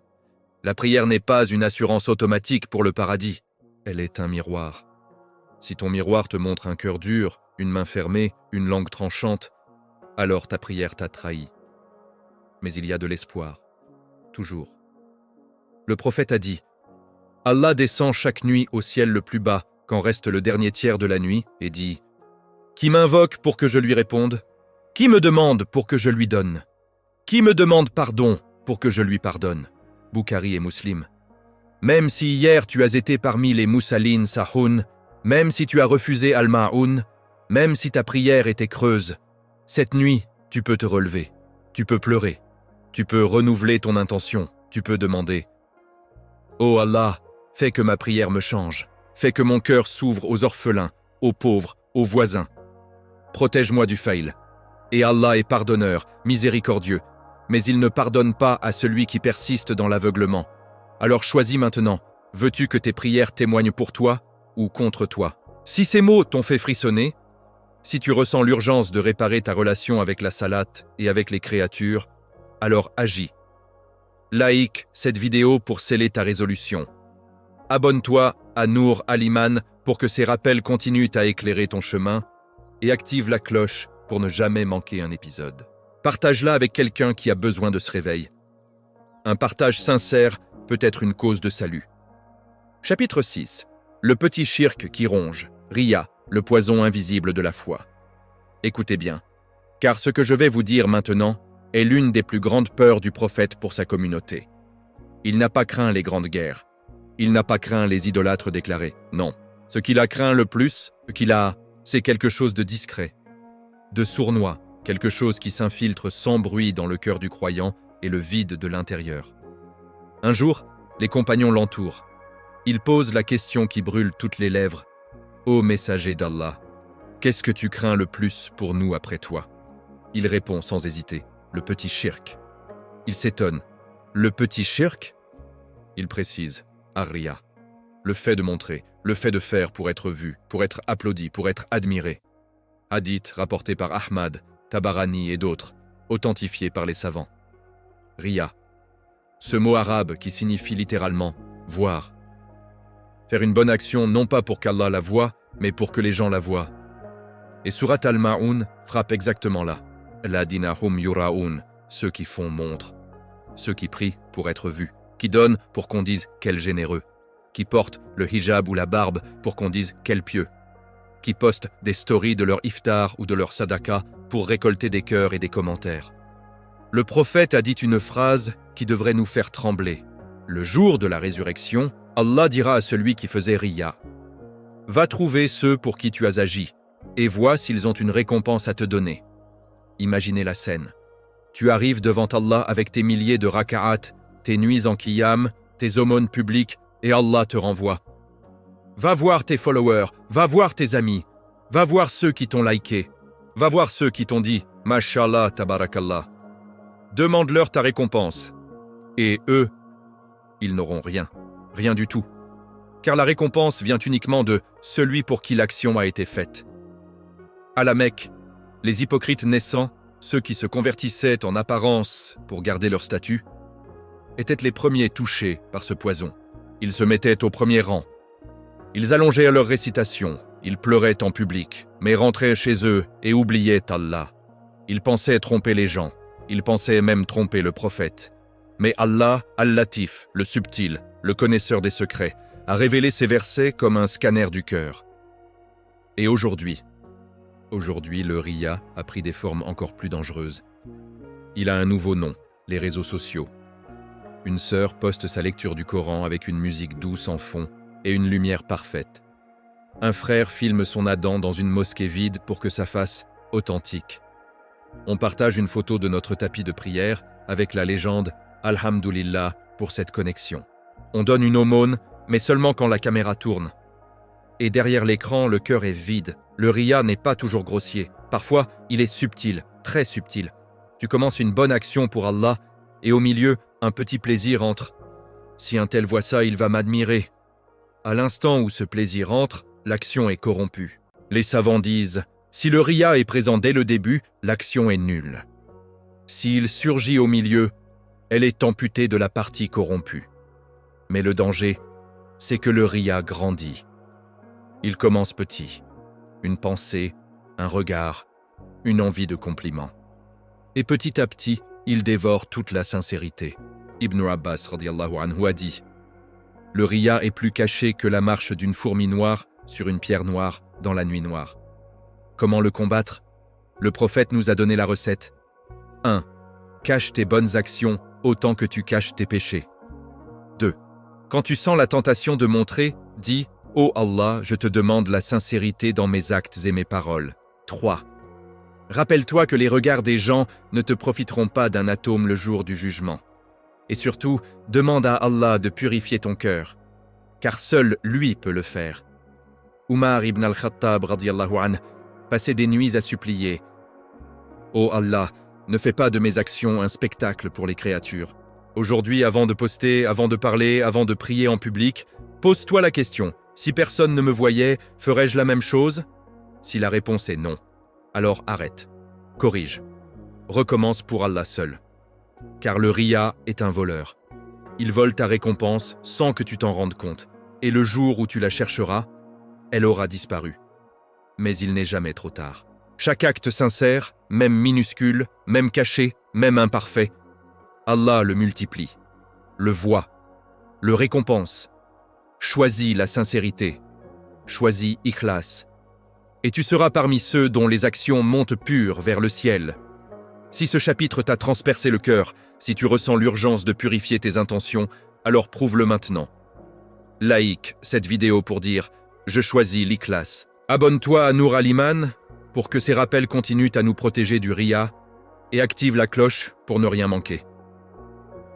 [SPEAKER 1] La prière n'est pas une assurance automatique pour le paradis. Elle est un miroir. Si ton miroir te montre un cœur dur, une main fermée, une langue tranchante, alors ta prière t'a trahi. Mais il y a de l'espoir. Toujours. Le prophète a dit « Allah descend chaque nuit au ciel le plus bas, quand reste le dernier tiers de la nuit, et dit « Qui m'invoque pour que je lui réponde ? Qui me demande pour que je lui donne ? Qui me demande pardon pour que je lui pardonne ?» Bukhari et Muslim. Même si hier tu as été parmi les moussalines sahoun, même si tu as refusé al-ma'oun, même si ta prière était creuse, cette nuit, tu peux te relever, tu peux pleurer, tu peux renouveler ton intention, tu peux demander « Oh Allah, fais que ma prière me change, fais que mon cœur s'ouvre aux orphelins, aux pauvres, aux voisins. Protège-moi du fail. Et Allah est pardonneur, miséricordieux, mais il ne pardonne pas à celui qui persiste dans l'aveuglement. Alors choisis maintenant, veux-tu que tes prières témoignent pour toi ou contre toi? Si ces mots t'ont fait frissonner, si tu ressens l'urgence de réparer ta relation avec la salate et avec les créatures, alors agis. Like cette vidéo pour sceller ta résolution. Abonne-toi à Nour Aliman pour que ces rappels continuent à éclairer ton chemin et active la cloche pour ne jamais manquer un épisode. Partage-la avec quelqu'un qui a besoin de ce réveil. Un partage sincère peut être une cause de salut. Chapitre 6. Le petit shirk qui ronge, Riya, le poison invisible de la foi. Écoutez bien, car ce que je vais vous dire maintenant est l'une des plus grandes peurs du prophète pour sa communauté. Il n'a pas craint les grandes guerres. Il n'a pas craint les idolâtres déclarés. Non. Ce qu'il a craint le plus, c'est quelque chose de discret, de sournois, quelque chose qui s'infiltre sans bruit dans le cœur du croyant et le vide de l'intérieur. Un jour, les compagnons l'entourent. Ils posent la question qui brûle toutes les lèvres. « Ô messager d'Allah, qu'est-ce que tu crains le plus pour nous après toi ?» Il répond sans hésiter, « Le petit shirk. » Il s'étonne. « Le petit shirk ?» Il précise, « Ar-Riya. » Le fait de montrer, le fait de faire pour être vu, pour être applaudi, pour être admiré. Hadith rapporté par Ahmad, Tabarani et d'autres, authentifié par les savants. Riya. Ce mot arabe qui signifie littéralement « voir ». Faire une bonne action non pas pour qu'Allah la voie, mais pour que les gens la voient. Et Surat al-Ma'oun frappe exactement là. Ladina hum yuraoun, ceux qui font montre, ceux qui prient pour être vus, qui donnent pour qu'on dise quel généreux, qui portent le hijab ou la barbe pour qu'on dise quel pieux, qui postent des stories de leur iftar ou de leur sadaka pour récolter des cœurs et des commentaires. Le prophète a dit une phrase qui devrait nous faire trembler. Le jour de la résurrection, Allah dira à celui qui faisait Riya, « Va trouver ceux pour qui tu as agi, et vois s'ils ont une récompense à te donner. » Imaginez la scène. Tu arrives devant Allah avec tes milliers de raka'at, tes nuits en qiyam, tes aumônes publiques, et Allah te renvoie. Va voir tes followers, va voir tes amis, va voir ceux qui t'ont liké, va voir ceux qui t'ont dit « Mashallah, tabarakallah ». Demande-leur ta récompense. Et eux, ils n'auront rien. Rien du tout. Car la récompense vient uniquement de celui pour qui l'action a été faite. À la Mecque, les hypocrites naissants, ceux qui se convertissaient en apparence pour garder leur statut, étaient les premiers touchés par ce poison. Ils se mettaient au premier rang. Ils allongeaient leur récitation, ils pleuraient en public, mais rentraient chez eux et oubliaient Allah. Ils pensaient tromper les gens, ils pensaient même tromper le prophète. Mais Allah, Al-Latif, le subtil, le connaisseur des secrets, a révélé ces versets comme un scanner du cœur. Et aujourd'hui, le Riya a pris des formes encore plus dangereuses. Il a un nouveau nom, les réseaux sociaux. Une sœur poste sa lecture du Coran avec une musique douce en fond et une lumière parfaite. Un frère filme son Adam dans une mosquée vide pour que ça fasse authentique. On partage une photo de notre tapis de prière avec la légende Alhamdulillah pour cette connexion. On donne une aumône, mais seulement quand la caméra tourne. Et derrière l'écran, le cœur est vide. Le Riya n'est pas toujours grossier. Parfois, il est subtil, très subtil. Tu commences une bonne action pour Allah, et au milieu, un petit plaisir entre. Si un tel voit ça, il va m'admirer. À l'instant où ce plaisir entre, l'action est corrompue. Les savants disent, si le Riya est présent dès le début, l'action est nulle. S'il surgit au milieu, elle est amputée de la partie corrompue. Mais le danger, c'est que le Riya grandit. Il commence petit. Une pensée, un regard, une envie de compliment. Et petit à petit, il dévore toute la sincérité. Ibn Abbas radiyallahu anhu a dit « Le Riya est plus caché que la marche d'une fourmi noire sur une pierre noire dans la nuit noire. » Comment le combattre? Le prophète nous a donné la recette. 1. Cache tes bonnes actions autant que tu caches tes péchés. 2. Quand tu sens la tentation de montrer, dis « Ô Allah, je te demande la sincérité dans mes actes et mes paroles. » 3. Rappelle-toi que les regards des gens ne te profiteront pas d'un atome le jour du jugement. Et surtout, demande à Allah de purifier ton cœur, car seul lui peut le faire. Umar ibn al-Khattab radiyallahu anhu passait des nuits à supplier « Ô Allah, ne fais pas de mes actions un spectacle pour les créatures. Aujourd'hui, avant de poster, avant de parler, avant de prier en public, pose-toi la question, si personne ne me voyait, ferais-je la même chose? Si la réponse est non, alors arrête, corrige, recommence pour Allah seul. Car le riya est un voleur. Il vole ta récompense sans que tu t'en rendes compte, et le jour où tu la chercheras, elle aura disparu. Mais il n'est jamais trop tard. Chaque acte sincère, même minuscule, même caché, même imparfait, Allah le multiplie, le voit, le récompense. Choisis la sincérité, choisis ikhlas, et tu seras parmi ceux dont les actions montent pures vers le ciel. Si ce chapitre t'a transpercé le cœur, si tu ressens l'urgence de purifier tes intentions, alors prouve-le maintenant. Like cette vidéo pour dire « Je choisis l'ikhlas ». Abonne-toi à Nour Al-Iman pour que ces rappels continuent à nous protéger du riya et active la cloche pour ne rien manquer.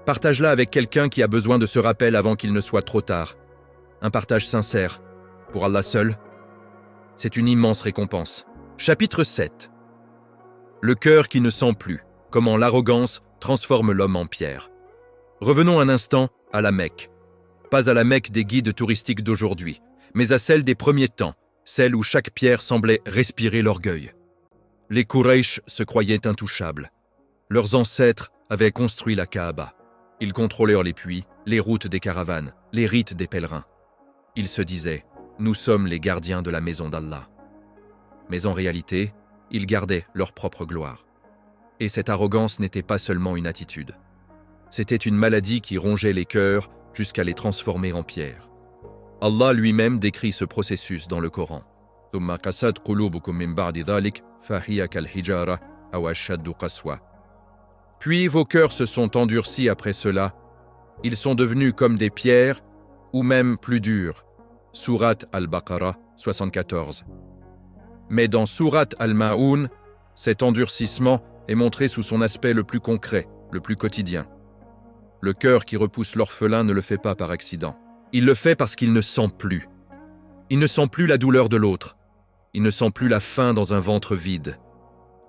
[SPEAKER 1] Partage-la avec quelqu'un qui a besoin de ce rappel avant qu'il ne soit trop tard. Un partage sincère, pour Allah seul, c'est une immense récompense. Chapitre 7. Le cœur qui ne sent plus, comment l'arrogance transforme l'homme en pierre. Revenons un instant à la Mecque. Pas à la Mecque des guides touristiques d'aujourd'hui, mais à celle des premiers temps, celle où chaque pierre semblait respirer l'orgueil. Les Quraysh se croyaient intouchables. Leurs ancêtres avaient construit la Kaaba. Ils contrôlèrent les puits, les routes des caravanes, les rites des pèlerins. Ils se disaient « Nous sommes les gardiens de la maison d'Allah ». Mais en réalité, ils gardaient leur propre gloire. Et cette arrogance n'était pas seulement une attitude. C'était une maladie qui rongeait les cœurs jusqu'à les transformer en pierre. Allah lui-même décrit ce processus dans le Coran. Puis vos cœurs se sont endurcis après cela. Ils sont devenus comme des pierres, ou même plus durs. Sourate Al-Baqarah 74. Mais dans Sourate Al-Ma'oun, cet endurcissement est montré sous son aspect le plus concret, le plus quotidien. Le cœur qui repousse l'orphelin ne le fait pas par accident. Il le fait parce qu'il ne sent plus. Il ne sent plus la douleur de l'autre. Il ne sent plus la faim dans un ventre vide.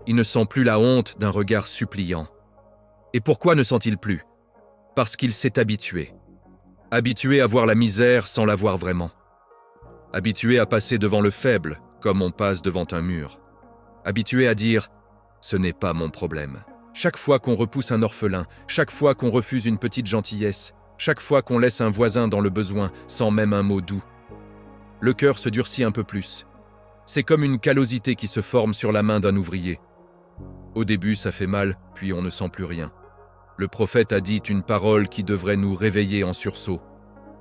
[SPEAKER 1] Il ne sent plus la honte d'un regard suppliant. Et pourquoi ne sent-il plus? Parce qu'il s'est habitué. Habitué à voir la misère sans la voir vraiment. Habitué à passer devant le faible, comme on passe devant un mur. Habitué à dire « ce n'est pas mon problème ». Chaque fois qu'on repousse un orphelin, chaque fois qu'on refuse une petite gentillesse, chaque fois qu'on laisse un voisin dans le besoin sans même un mot doux, le cœur se durcit un peu plus. C'est comme une callosité qui se forme sur la main d'un ouvrier. Au début, ça fait mal, puis on ne sent plus rien. Le prophète a dit une parole qui devrait nous réveiller en sursaut.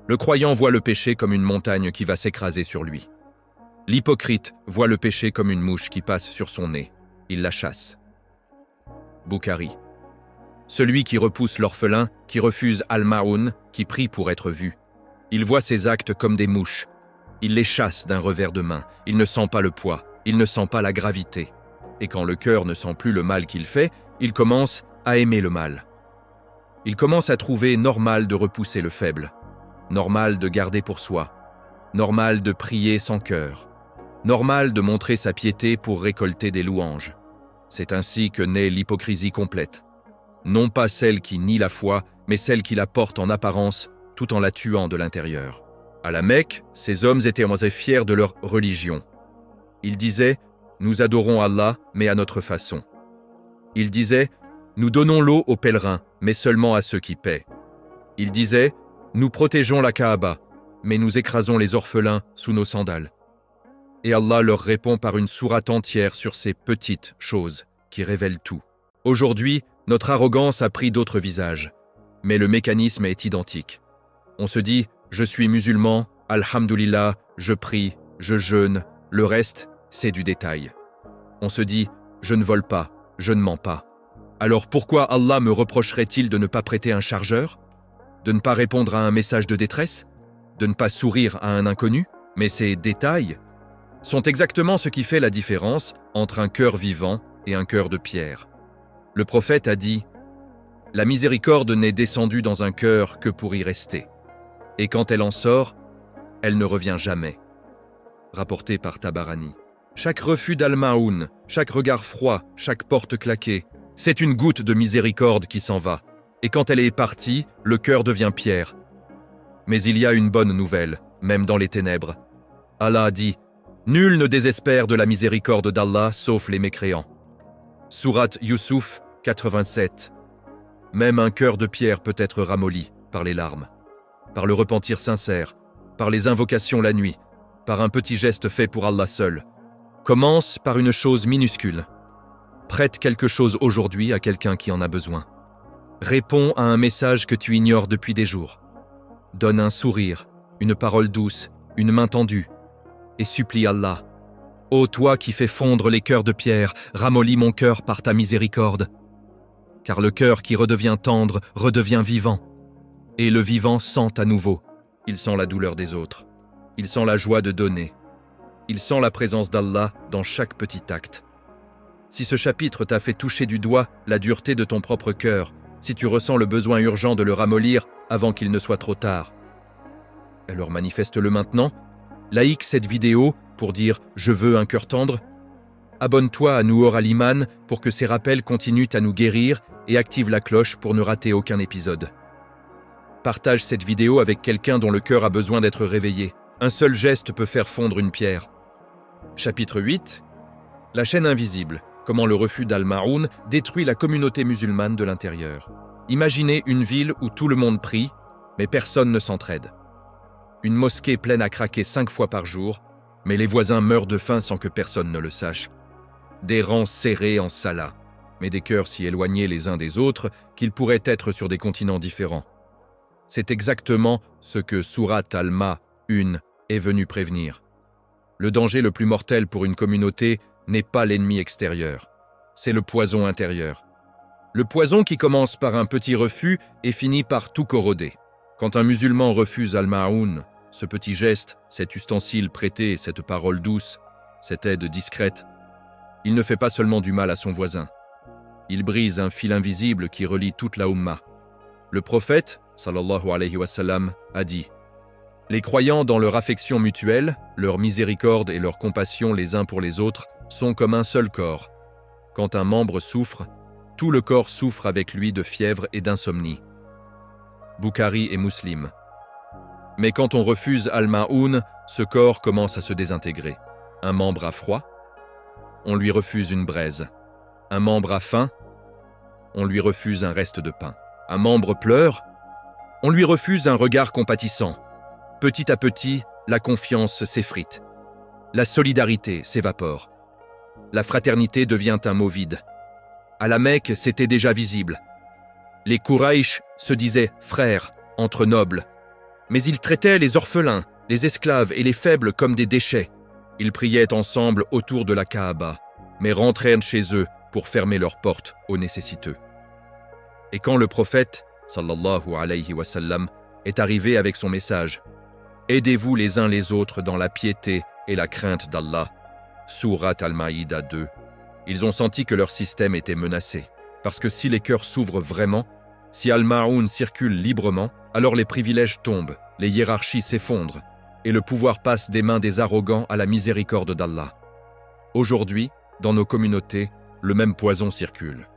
[SPEAKER 1] Le croyant voit le péché comme une montagne qui va s'écraser sur lui. L'hypocrite voit le péché comme une mouche qui passe sur son nez. Il la chasse. Bukhari. Celui qui repousse l'orphelin, qui refuse Al-Ma'oun, qui prie pour être vu. Il voit ses actes comme des mouches. Il les chasse d'un revers de main. Il ne sent pas le poids. Il ne sent pas la gravité. Et quand le cœur ne sent plus le mal qu'il fait, il commence à aimer le mal. Il commence à trouver normal de repousser le faible. Normal de garder pour soi. Normal de prier sans cœur. Normal de montrer sa piété pour récolter des louanges. C'est ainsi que naît l'hypocrisie complète. Non pas celle qui nie la foi, mais celle qui la porte en apparence, tout en la tuant de l'intérieur. À la Mecque, ces hommes étaient fiers de leur religion. Ils disaient « Nous adorons Allah, mais à notre façon ». Ils disaient « Nous donnons l'eau aux pèlerins, mais seulement à ceux qui paient ». Ils disaient « Nous protégeons la Kaaba, mais nous écrasons les orphelins sous nos sandales ». Et Allah leur répond par une sourate entière sur ces petites choses qui révèlent tout. Aujourd'hui, notre arrogance a pris d'autres visages, mais le mécanisme est identique. On se dit « Je suis musulman, alhamdoulilah, je prie, je jeûne, le reste, c'est du détail ». On se dit « Je ne vole pas, je ne mens pas ». Alors pourquoi Allah me reprocherait-il de ne pas prêter un chargeur? De ne pas répondre à un message de détresse? De ne pas sourire à un inconnu? Mais ces détails sont exactement ce qui fait la différence entre un cœur vivant et un cœur de pierre. Le prophète a dit « La miséricorde n'est descendue dans un cœur que pour y rester. Et quand elle en sort, elle ne revient jamais. » Rapporté par Tabarani. Chaque refus d'Al-Ma'oun, chaque regard froid, chaque porte claquée, c'est une goutte de miséricorde qui s'en va. Et quand elle est partie, le cœur devient pierre. Mais il y a une bonne nouvelle, même dans les ténèbres. Allah a dit « Nul ne désespère de la miséricorde d'Allah sauf les mécréants. » Sourate Youssouf 87. Même un cœur de pierre peut être ramolli par les larmes, par le repentir sincère, par les invocations la nuit, par un petit geste fait pour Allah seul. Commence par une chose minuscule. Prête quelque chose aujourd'hui à quelqu'un qui en a besoin. Réponds à un message que tu ignores depuis des jours. Donne un sourire, une parole douce, une main tendue, et supplie Allah. Ô toi qui fais fondre les cœurs de pierre, ramollis mon cœur par ta miséricorde. Car le cœur qui redevient tendre redevient vivant. Et le vivant sent à nouveau. Il sent la douleur des autres. Il sent la joie de donner. Il sent la présence d'Allah dans chaque petit acte. Si ce chapitre t'a fait toucher du doigt la dureté de ton propre cœur, si tu ressens le besoin urgent de le ramollir avant qu'il ne soit trop tard, alors manifeste-le maintenant. Like cette vidéo pour dire « Je veux un cœur tendre ». Abonne-toi à Nour Al-Iman pour que ces rappels continuent à nous guérir et active la cloche pour ne rater aucun épisode. Partage cette vidéo avec quelqu'un dont le cœur a besoin d'être réveillé. Un seul geste peut faire fondre une pierre. Chapitre 8. La chaîne invisible. Comment le refus d'Al-Ma'oun détruit la communauté musulmane de l'intérieur. Imaginez une ville où tout le monde prie, mais personne ne s'entraide. Une mosquée pleine à craquer 5 fois par jour, mais les voisins meurent de faim sans que personne ne le sache. Des rangs serrés en salat, mais des cœurs si éloignés les uns des autres qu'ils pourraient être sur des continents différents. C'est exactement ce que Sourate Al-Ma'un est venue prévenir. Le danger le plus mortel pour une communauté n'est pas l'ennemi extérieur, c'est le poison intérieur. Le poison qui commence par un petit refus et finit par tout corroder. Quand un musulman refuse Al-Ma'oun, ce petit geste, cet ustensile prêté, cette parole douce, cette aide discrète, il ne fait pas seulement du mal à son voisin. Il brise un fil invisible qui relie toute la Ummah. Le prophète, sallallahu alayhi wa sallam, a dit « Les croyants dans leur affection mutuelle, leur miséricorde et leur compassion les uns pour les autres sont comme un seul corps. Quand un membre souffre, tout le corps souffre avec lui de fièvre et d'insomnie. » Bukhari et Muslim. Mais quand on refuse Al-Ma'oun, ce corps commence à se désintégrer. Un membre a froid, on lui refuse une braise. Un membre a faim, on lui refuse un reste de pain. Un membre pleure, on lui refuse un regard compatissant. Petit à petit, la confiance s'effrite. La solidarité s'évapore. La fraternité devient un mot vide. À la Mecque, c'était déjà visible. Les Quraïsh se disaient frères entre nobles. Mais ils traitaient les orphelins, les esclaves et les faibles comme des déchets. Ils priaient ensemble autour de la Kaaba, mais rentrèrent chez eux pour fermer leurs portes aux nécessiteux. Et quand le prophète, sallallahu alayhi wa sallam, est arrivé avec son message « Aidez-vous les uns les autres dans la piété et la crainte d'Allah » Sourate Al-Maïda 2, ils ont senti que leur système était menacé. Parce que si les cœurs s'ouvrent vraiment, si Al-Ma'oun circule librement, alors les privilèges tombent, les hiérarchies s'effondrent, et le pouvoir passe des mains des arrogants à la miséricorde d'Allah. Aujourd'hui, dans nos communautés, le même poison circule.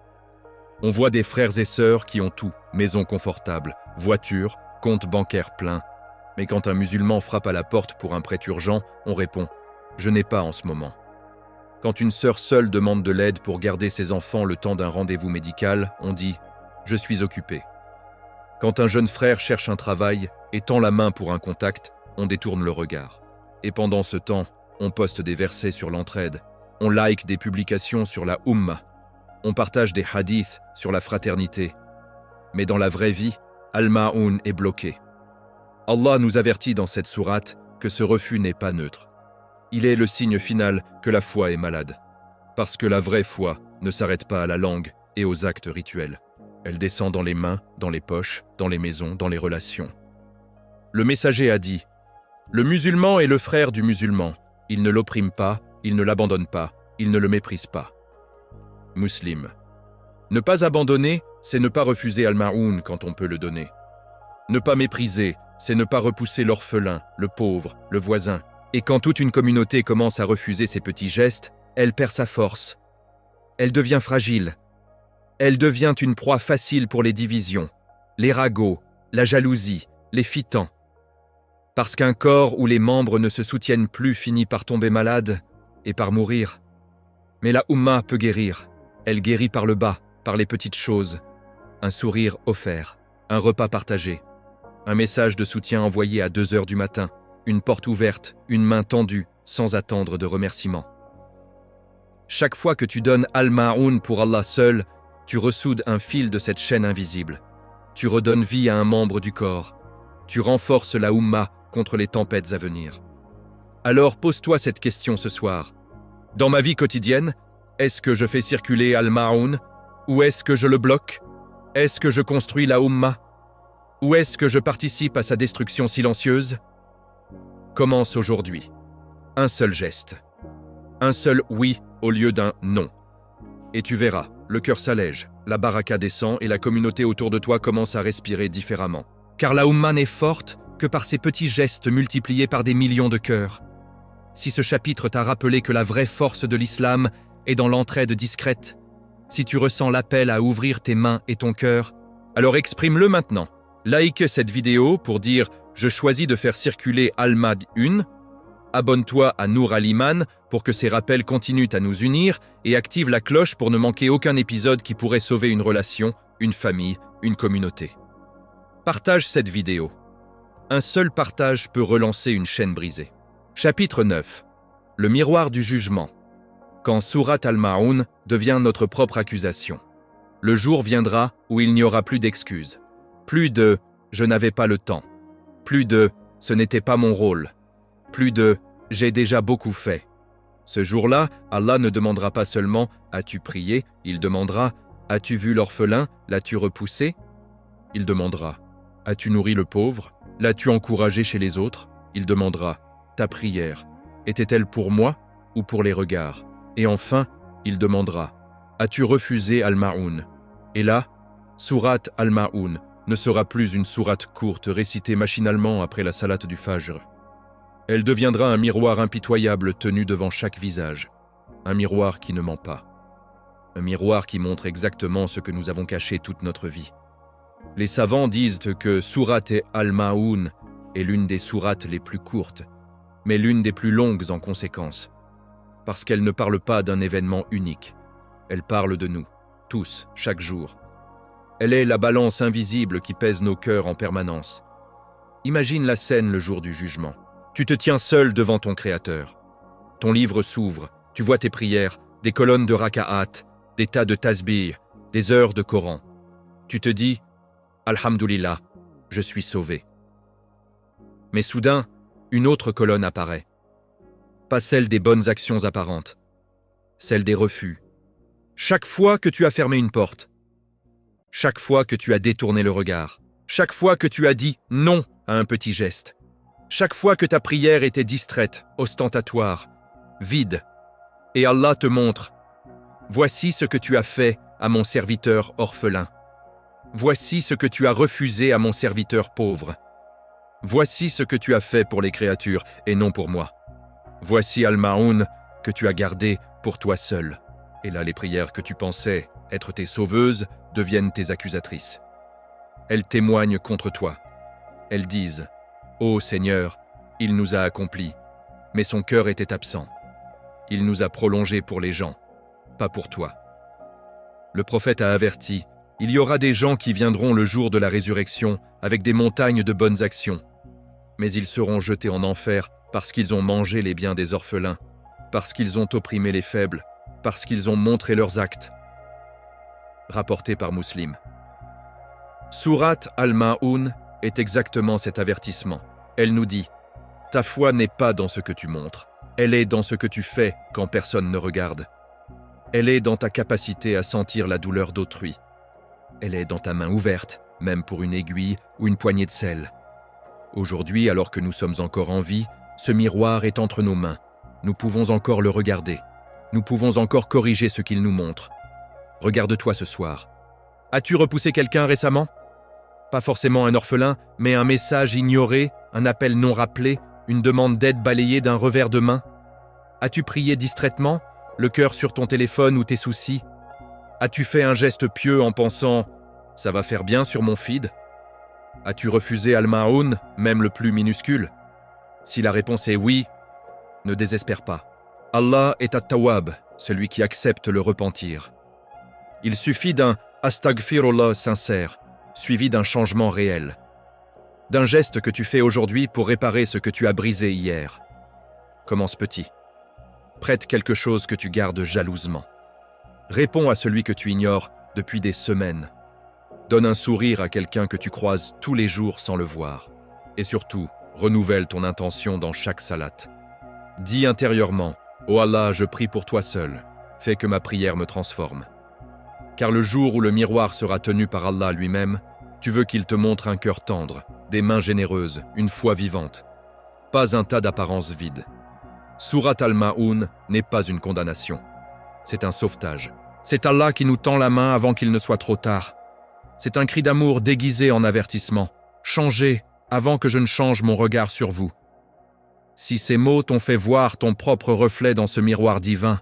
[SPEAKER 1] On voit des frères et sœurs qui ont tout, maison confortable, voiture, compte bancaire plein. Mais quand un musulman frappe à la porte pour un prêt urgent, on répond « Je n'ai pas en ce moment ». Quand une sœur seule demande de l'aide pour garder ses enfants le temps d'un rendez-vous médical, on dit « Je suis occupé ». Quand un jeune frère cherche un travail et tend la main pour un contact, on détourne le regard. Et pendant ce temps, on poste des versets sur l'entraide, on like des publications sur la Ummah, on partage des hadiths sur la fraternité. Mais dans la vraie vie, Al-Ma'oun est bloqué. Allah nous avertit dans cette sourate que ce refus n'est pas neutre. Il est le signe final que la foi est malade, parce que la vraie foi ne s'arrête pas à la langue et aux actes rituels. Elle descend dans les mains, dans les poches, dans les maisons, dans les relations. Le messager a dit « Le musulman est le frère du musulman. Il ne l'opprime pas, il ne l'abandonne pas, il ne le méprise pas. » Muslim. Ne pas abandonner, c'est ne pas refuser al-ma'oun quand on peut le donner. Ne pas mépriser, c'est ne pas repousser l'orphelin, le pauvre, le voisin. Et quand toute une communauté commence à refuser ces petits gestes, elle perd sa force. Elle devient fragile. Elle devient une proie facile pour les divisions, les ragots, la jalousie, les fitans. Parce qu'un corps où les membres ne se soutiennent plus finit par tomber malade et par mourir. Mais la Oumma peut guérir. Elle guérit par le bas, par les petites choses. Un sourire offert, un repas partagé, un message de soutien envoyé à 2 heures du matin, une porte ouverte, une main tendue, sans attendre de remerciements. Chaque fois que tu donnes al-ma'oun pour Allah seul, tu ressoudes un fil de cette chaîne invisible. Tu redonnes vie à un membre du corps. Tu renforces la Oumma contre les tempêtes à venir. Alors pose-toi cette question ce soir. Dans ma vie quotidienne, est-ce que je fais circuler al-ma'oun ou est-ce que je le bloque? Est-ce que je construis la Oumma ou est-ce que je participe à sa destruction silencieuse? Commence aujourd'hui. Un seul geste. Un seul oui au lieu d'un non. Et tu verras, le cœur s'allège, la baraka descend et la communauté autour de toi commence à respirer différemment. Car la Oumma n'est forte que par ces petits gestes multipliés par des millions de cœurs. Si ce chapitre t'a rappelé que la vraie force de l'islam est dans l'entraide discrète, si tu ressens l'appel à ouvrir tes mains et ton cœur, alors exprime-le maintenant. Like cette vidéo pour dire « Je choisis de faire circuler Al-Ma'oun ». Abonne-toi à Nour Al-Iman pour que ces rappels continuent à nous unir et active la cloche pour ne manquer aucun épisode qui pourrait sauver une relation, une famille, une communauté. Partage cette vidéo. Un seul partage peut relancer une chaîne brisée. Chapitre 9. Le miroir du jugement. Quand Surat Al-Ma'oun devient notre propre accusation. Le jour viendra où il n'y aura plus d'excuses. Plus de « je n'avais pas le temps ». Plus de « ce n'était pas mon rôle ». Plus de « j'ai déjà beaucoup fait ». Ce jour-là, Allah ne demandera pas seulement « as-tu prié ?» Il demandera « as-tu vu l'orphelin ? L'as-tu repoussé ?» Il demandera « as-tu nourri le pauvre ? L'as-tu encouragé chez les autres ?» Il demandera « ta prière, était-elle pour moi ou pour les regards ?» Et enfin, il demandera « as-tu refusé Al-Ma'oun ?» Et là, Surat Al-Ma'oun ne sera plus une sourate courte récitée machinalement après la salate du Fajr. Elle deviendra un miroir impitoyable tenu devant chaque visage. Un miroir qui ne ment pas. Un miroir qui montre exactement ce que nous avons caché toute notre vie. Les savants disent que Surat Al-Ma'oun est l'une des sourates les plus courtes, mais l'une des plus longues en conséquence. Parce qu'elle ne parle pas d'un événement unique. Elle parle de nous, tous, chaque jour. Elle est la balance invisible qui pèse nos cœurs en permanence. Imagine la scène le jour du jugement. Tu te tiens seul devant ton Créateur. Ton livre s'ouvre, tu vois tes prières, des colonnes de raka'at, des tas de tasbih, des heures de Coran. Tu te dis « Alhamdulillah, je suis sauvé ». Mais soudain, une autre colonne apparaît. Pas celle des bonnes actions apparentes, celle des refus. Chaque fois que tu as fermé une porte, chaque fois que tu as détourné le regard, chaque fois que tu as dit non à un petit geste, chaque fois que ta prière était distraite, ostentatoire, vide, et Allah te montre « Voici ce que tu as fait à mon serviteur orphelin. Voici ce que tu as refusé à mon serviteur pauvre. Voici ce que tu as fait pour les créatures et non pour moi. Voici Al-Ma'oun que tu as gardé pour toi seul. » Et là, les prières que tu pensais être tes sauveuses deviennent tes accusatrices. Elles témoignent contre toi. Elles disent « Ô Seigneur, il nous a accomplis, mais son cœur était absent. Il nous a prolongés pour les gens, pas pour toi. » Le prophète a averti « Il y aura des gens qui viendront le jour de la résurrection avec des montagnes de bonnes actions, mais ils seront jetés en enfer parce qu'ils ont mangé les biens des orphelins, parce qu'ils ont opprimé les faibles, parce qu'ils ont montré leurs actes. » Rapporté par Muslim. Surat Al-Ma'oun est exactement cet avertissement. Elle nous dit « Ta foi n'est pas dans ce que tu montres, elle est dans ce que tu fais quand personne ne regarde. Elle est dans ta capacité à sentir la douleur d'autrui. Elle est dans ta main ouverte, même pour une aiguille ou une poignée de sel. Aujourd'hui, alors que nous sommes encore en vie, ce miroir est entre nos mains. Nous pouvons encore le regarder. Nous pouvons encore corriger ce qu'il nous montre. Regarde-toi ce soir. As-tu repoussé quelqu'un récemment? Pas forcément un orphelin, mais un message ignoré, un appel non rappelé, une demande d'aide balayée d'un revers de main? As-tu prié distraitement, le cœur sur ton téléphone ou tes soucis? As-tu fait un geste pieux en pensant « ça va faire bien sur mon feed » As-tu refusé Al-Ma'oun, même le plus minuscule? Si la réponse est oui, ne désespère pas. Allah est At-Tawwab, celui qui accepte le repentir. Il suffit d'un « Astaghfirullah » sincère, suivi d'un changement réel. D'un geste que tu fais aujourd'hui pour réparer ce que tu as brisé hier. Commence petit. Prête quelque chose que tu gardes jalousement. Réponds à celui que tu ignores depuis des semaines. Donne un sourire à quelqu'un que tu croises tous les jours sans le voir. Et surtout, renouvelle ton intention dans chaque salat. Dis intérieurement « Oh Allah, je prie pour toi seul. Fais que ma prière me transforme. » Car le jour où le miroir sera tenu par Allah lui-même, tu veux qu'il te montre un cœur tendre, des mains généreuses, une foi vivante. Pas un tas d'apparences vides. Surat Al-Ma'oun n'est pas une condamnation. C'est un sauvetage. C'est Allah qui nous tend la main avant qu'il ne soit trop tard. C'est un cri d'amour déguisé en avertissement. Changez avant que je ne change mon regard sur vous. Si ces mots t'ont fait voir ton propre reflet dans ce miroir divin,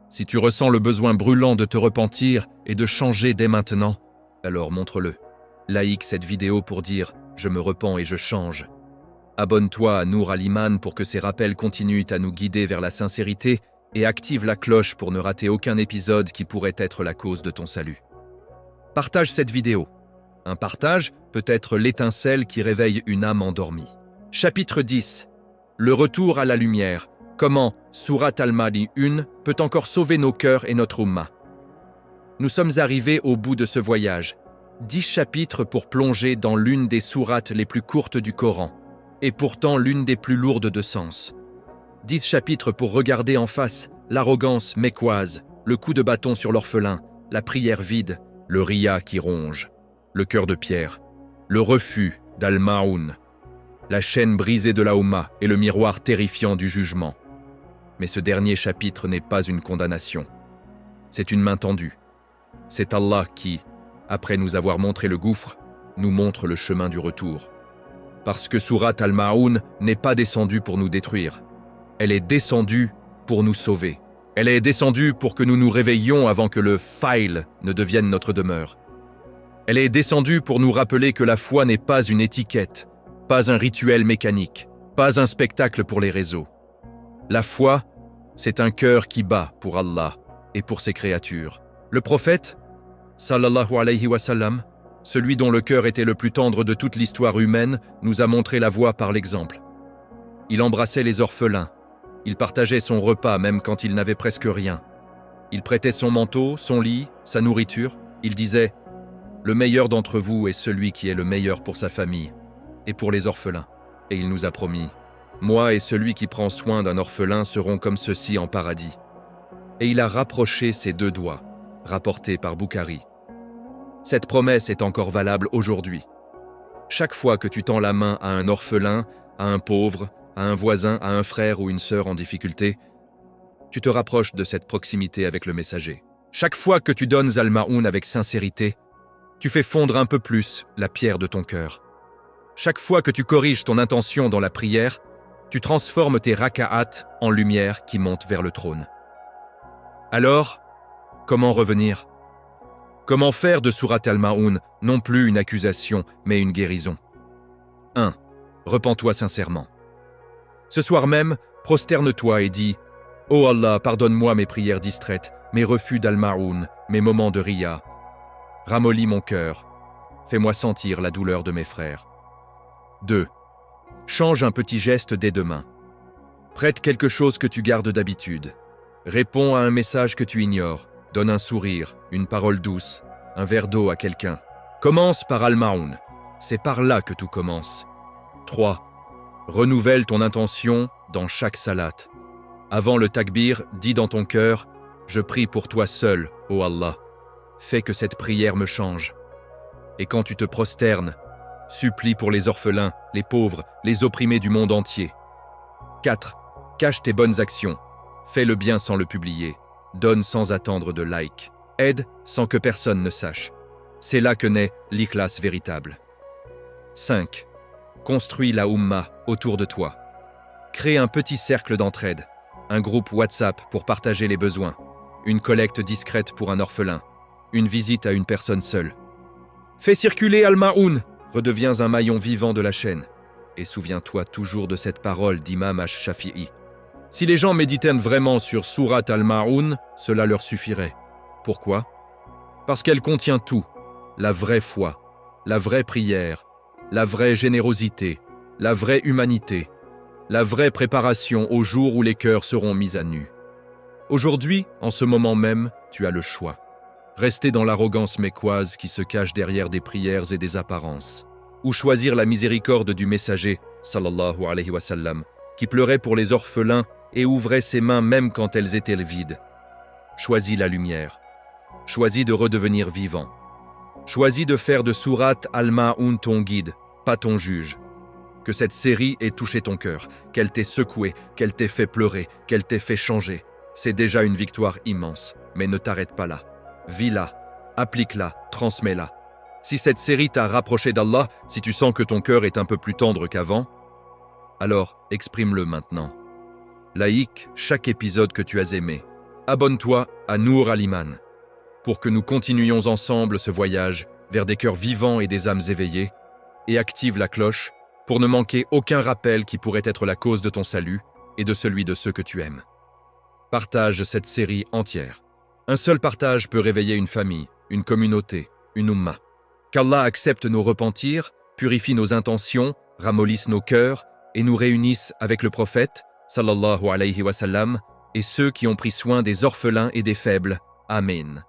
[SPEAKER 1] si tu ressens le besoin brûlant de te repentir et de changer dès maintenant, alors montre-le. Like cette vidéo pour dire « Je me repens et je change ». Abonne-toi à Nour Al-Iman pour que ces rappels continuent à nous guider vers la sincérité et active la cloche pour ne rater aucun épisode qui pourrait être la cause de ton salut. Partage cette vidéo. Un partage peut être l'étincelle qui réveille une âme endormie. Chapitre 10. Le retour à la lumière. Comment Surat Al-Ma'oun peut encore sauver nos cœurs et notre Ummah. Nous sommes arrivés au bout de ce voyage. 10 chapitres pour plonger dans l'une des sourates les plus courtes du Coran, et pourtant l'une des plus lourdes de sens. 10 chapitres pour regarder en face l'arrogance mécoise, le coup de bâton sur l'orphelin, la prière vide, le riya qui ronge, le cœur de pierre, le refus d'Al-Ma'oun, la chaîne brisée de la Ummah et le miroir terrifiant du jugement. Mais ce dernier chapitre n'est pas une condamnation. C'est une main tendue. C'est Allah qui, après nous avoir montré le gouffre, nous montre le chemin du retour. Parce que Surat Al-Ma'oun n'est pas descendue pour nous détruire. Elle est descendue pour nous sauver. Elle est descendue pour que nous nous réveillions avant que le fail ne devienne notre demeure. Elle est descendue pour nous rappeler que la foi n'est pas une étiquette, pas un rituel mécanique, pas un spectacle pour les réseaux. La foi, c'est un cœur qui bat pour Allah et pour ses créatures. Le prophète, sallallahu alayhi wa sallam, celui dont le cœur était le plus tendre de toute l'histoire humaine, nous a montré la voie par l'exemple. Il embrassait les orphelins. Il partageait son repas même quand il n'avait presque rien. Il prêtait son manteau, son lit, sa nourriture. Il disait « Le meilleur d'entre vous est celui qui est le meilleur pour sa famille et pour les orphelins. » Et il nous a promis « Moi et celui qui prend soin d'un orphelin seront comme ceux-ci en paradis. » Et il a rapproché ses 2 doigts, rapporté par Bukhari. Cette promesse est encore valable aujourd'hui. Chaque fois que tu tends la main à un orphelin, à un pauvre, à un voisin, à un frère ou une sœur en difficulté, tu te rapproches de cette proximité avec le messager. Chaque fois que tu donnes Al-Ma'oun avec sincérité, tu fais fondre un peu plus la pierre de ton cœur. Chaque fois que tu corriges ton intention dans la prière, tu transformes tes raka'at en lumière qui monte vers le trône. Alors, comment revenir? Comment faire de Surat Al-Ma'oun non plus une accusation, mais une guérison? 1. Repens-toi sincèrement. Ce soir même, prosterne-toi et dis « Oh Allah, pardonne-moi mes prières distraites, mes refus d'Al-Ma'oun, mes moments de riya. Ramollis mon cœur. Fais-moi sentir la douleur de mes frères. » 2. Change un petit geste dès demain. Prête quelque chose que tu gardes d'habitude. Réponds à un message que tu ignores. Donne un sourire, une parole douce, un verre d'eau à quelqu'un. Commence par Al-Ma'oun. C'est par là que tout commence. 3. Renouvelle ton intention dans chaque salat. Avant le takbir, dis dans ton cœur « Je prie pour toi seul, ô Allah. Fais que cette prière me change. Et quand tu te prosternes, supplie pour les orphelins, les pauvres, les opprimés du monde entier. 4. Cache tes bonnes actions. Fais le bien sans le publier. Donne sans attendre de like. Aide sans que personne ne sache. C'est là que naît l'ikhlas véritable. 5. Construis la Ummah autour de toi. Crée un petit cercle d'entraide, un groupe WhatsApp pour partager les besoins, une collecte discrète pour un orphelin, une visite à une personne seule. Fais circuler Al-Ma'oun, redeviens un maillon vivant de la chaîne. Et souviens-toi toujours de cette parole d'Imam Ash-Shafi'i. Si les gens méditaient vraiment sur Surat Al-Ma'oun, cela leur suffirait. Pourquoi? Parce qu'elle contient tout, la vraie foi, la vraie prière, la vraie générosité, la vraie humanité, la vraie préparation au jour où les cœurs seront mis à nu. Aujourd'hui, en ce moment même, tu as le choix. Rester dans l'arrogance mécoise qui se cache derrière des prières et des apparences, ou choisir la miséricorde du messager, sallallahu alayhi wa sallam, qui pleurait pour les orphelins et ouvrait ses mains même quand elles étaient vides. Choisis la lumière. Choisis de redevenir vivant. Choisis de faire de Surat Al-Ma'oun ton guide, pas ton juge. Que cette série ait touché ton cœur, qu'elle t'ait secoué, qu'elle t'ait fait pleurer, qu'elle t'ait fait changer. C'est déjà une victoire immense, mais ne t'arrête pas là. Vis-la, applique-la, transmets-la. Si cette série t'a rapproché d'Allah, si tu sens que ton cœur est un peu plus tendre qu'avant, alors exprime-le maintenant. Like chaque épisode que tu as aimé. Abonne-toi à Nour Al-Iman pour que nous continuions ensemble ce voyage vers des cœurs vivants et des âmes éveillées, et active la cloche pour ne manquer aucun rappel qui pourrait être la cause de ton salut et de celui de ceux que tu aimes. Partage cette série entière. Un seul partage peut réveiller une famille, une communauté, une Ummah. Qu'Allah accepte nos repentirs, purifie nos intentions, ramollisse nos cœurs et nous réunisse avec le prophète, sallallahu alayhi wa sallam, et ceux qui ont pris soin des orphelins et des faibles. Amen.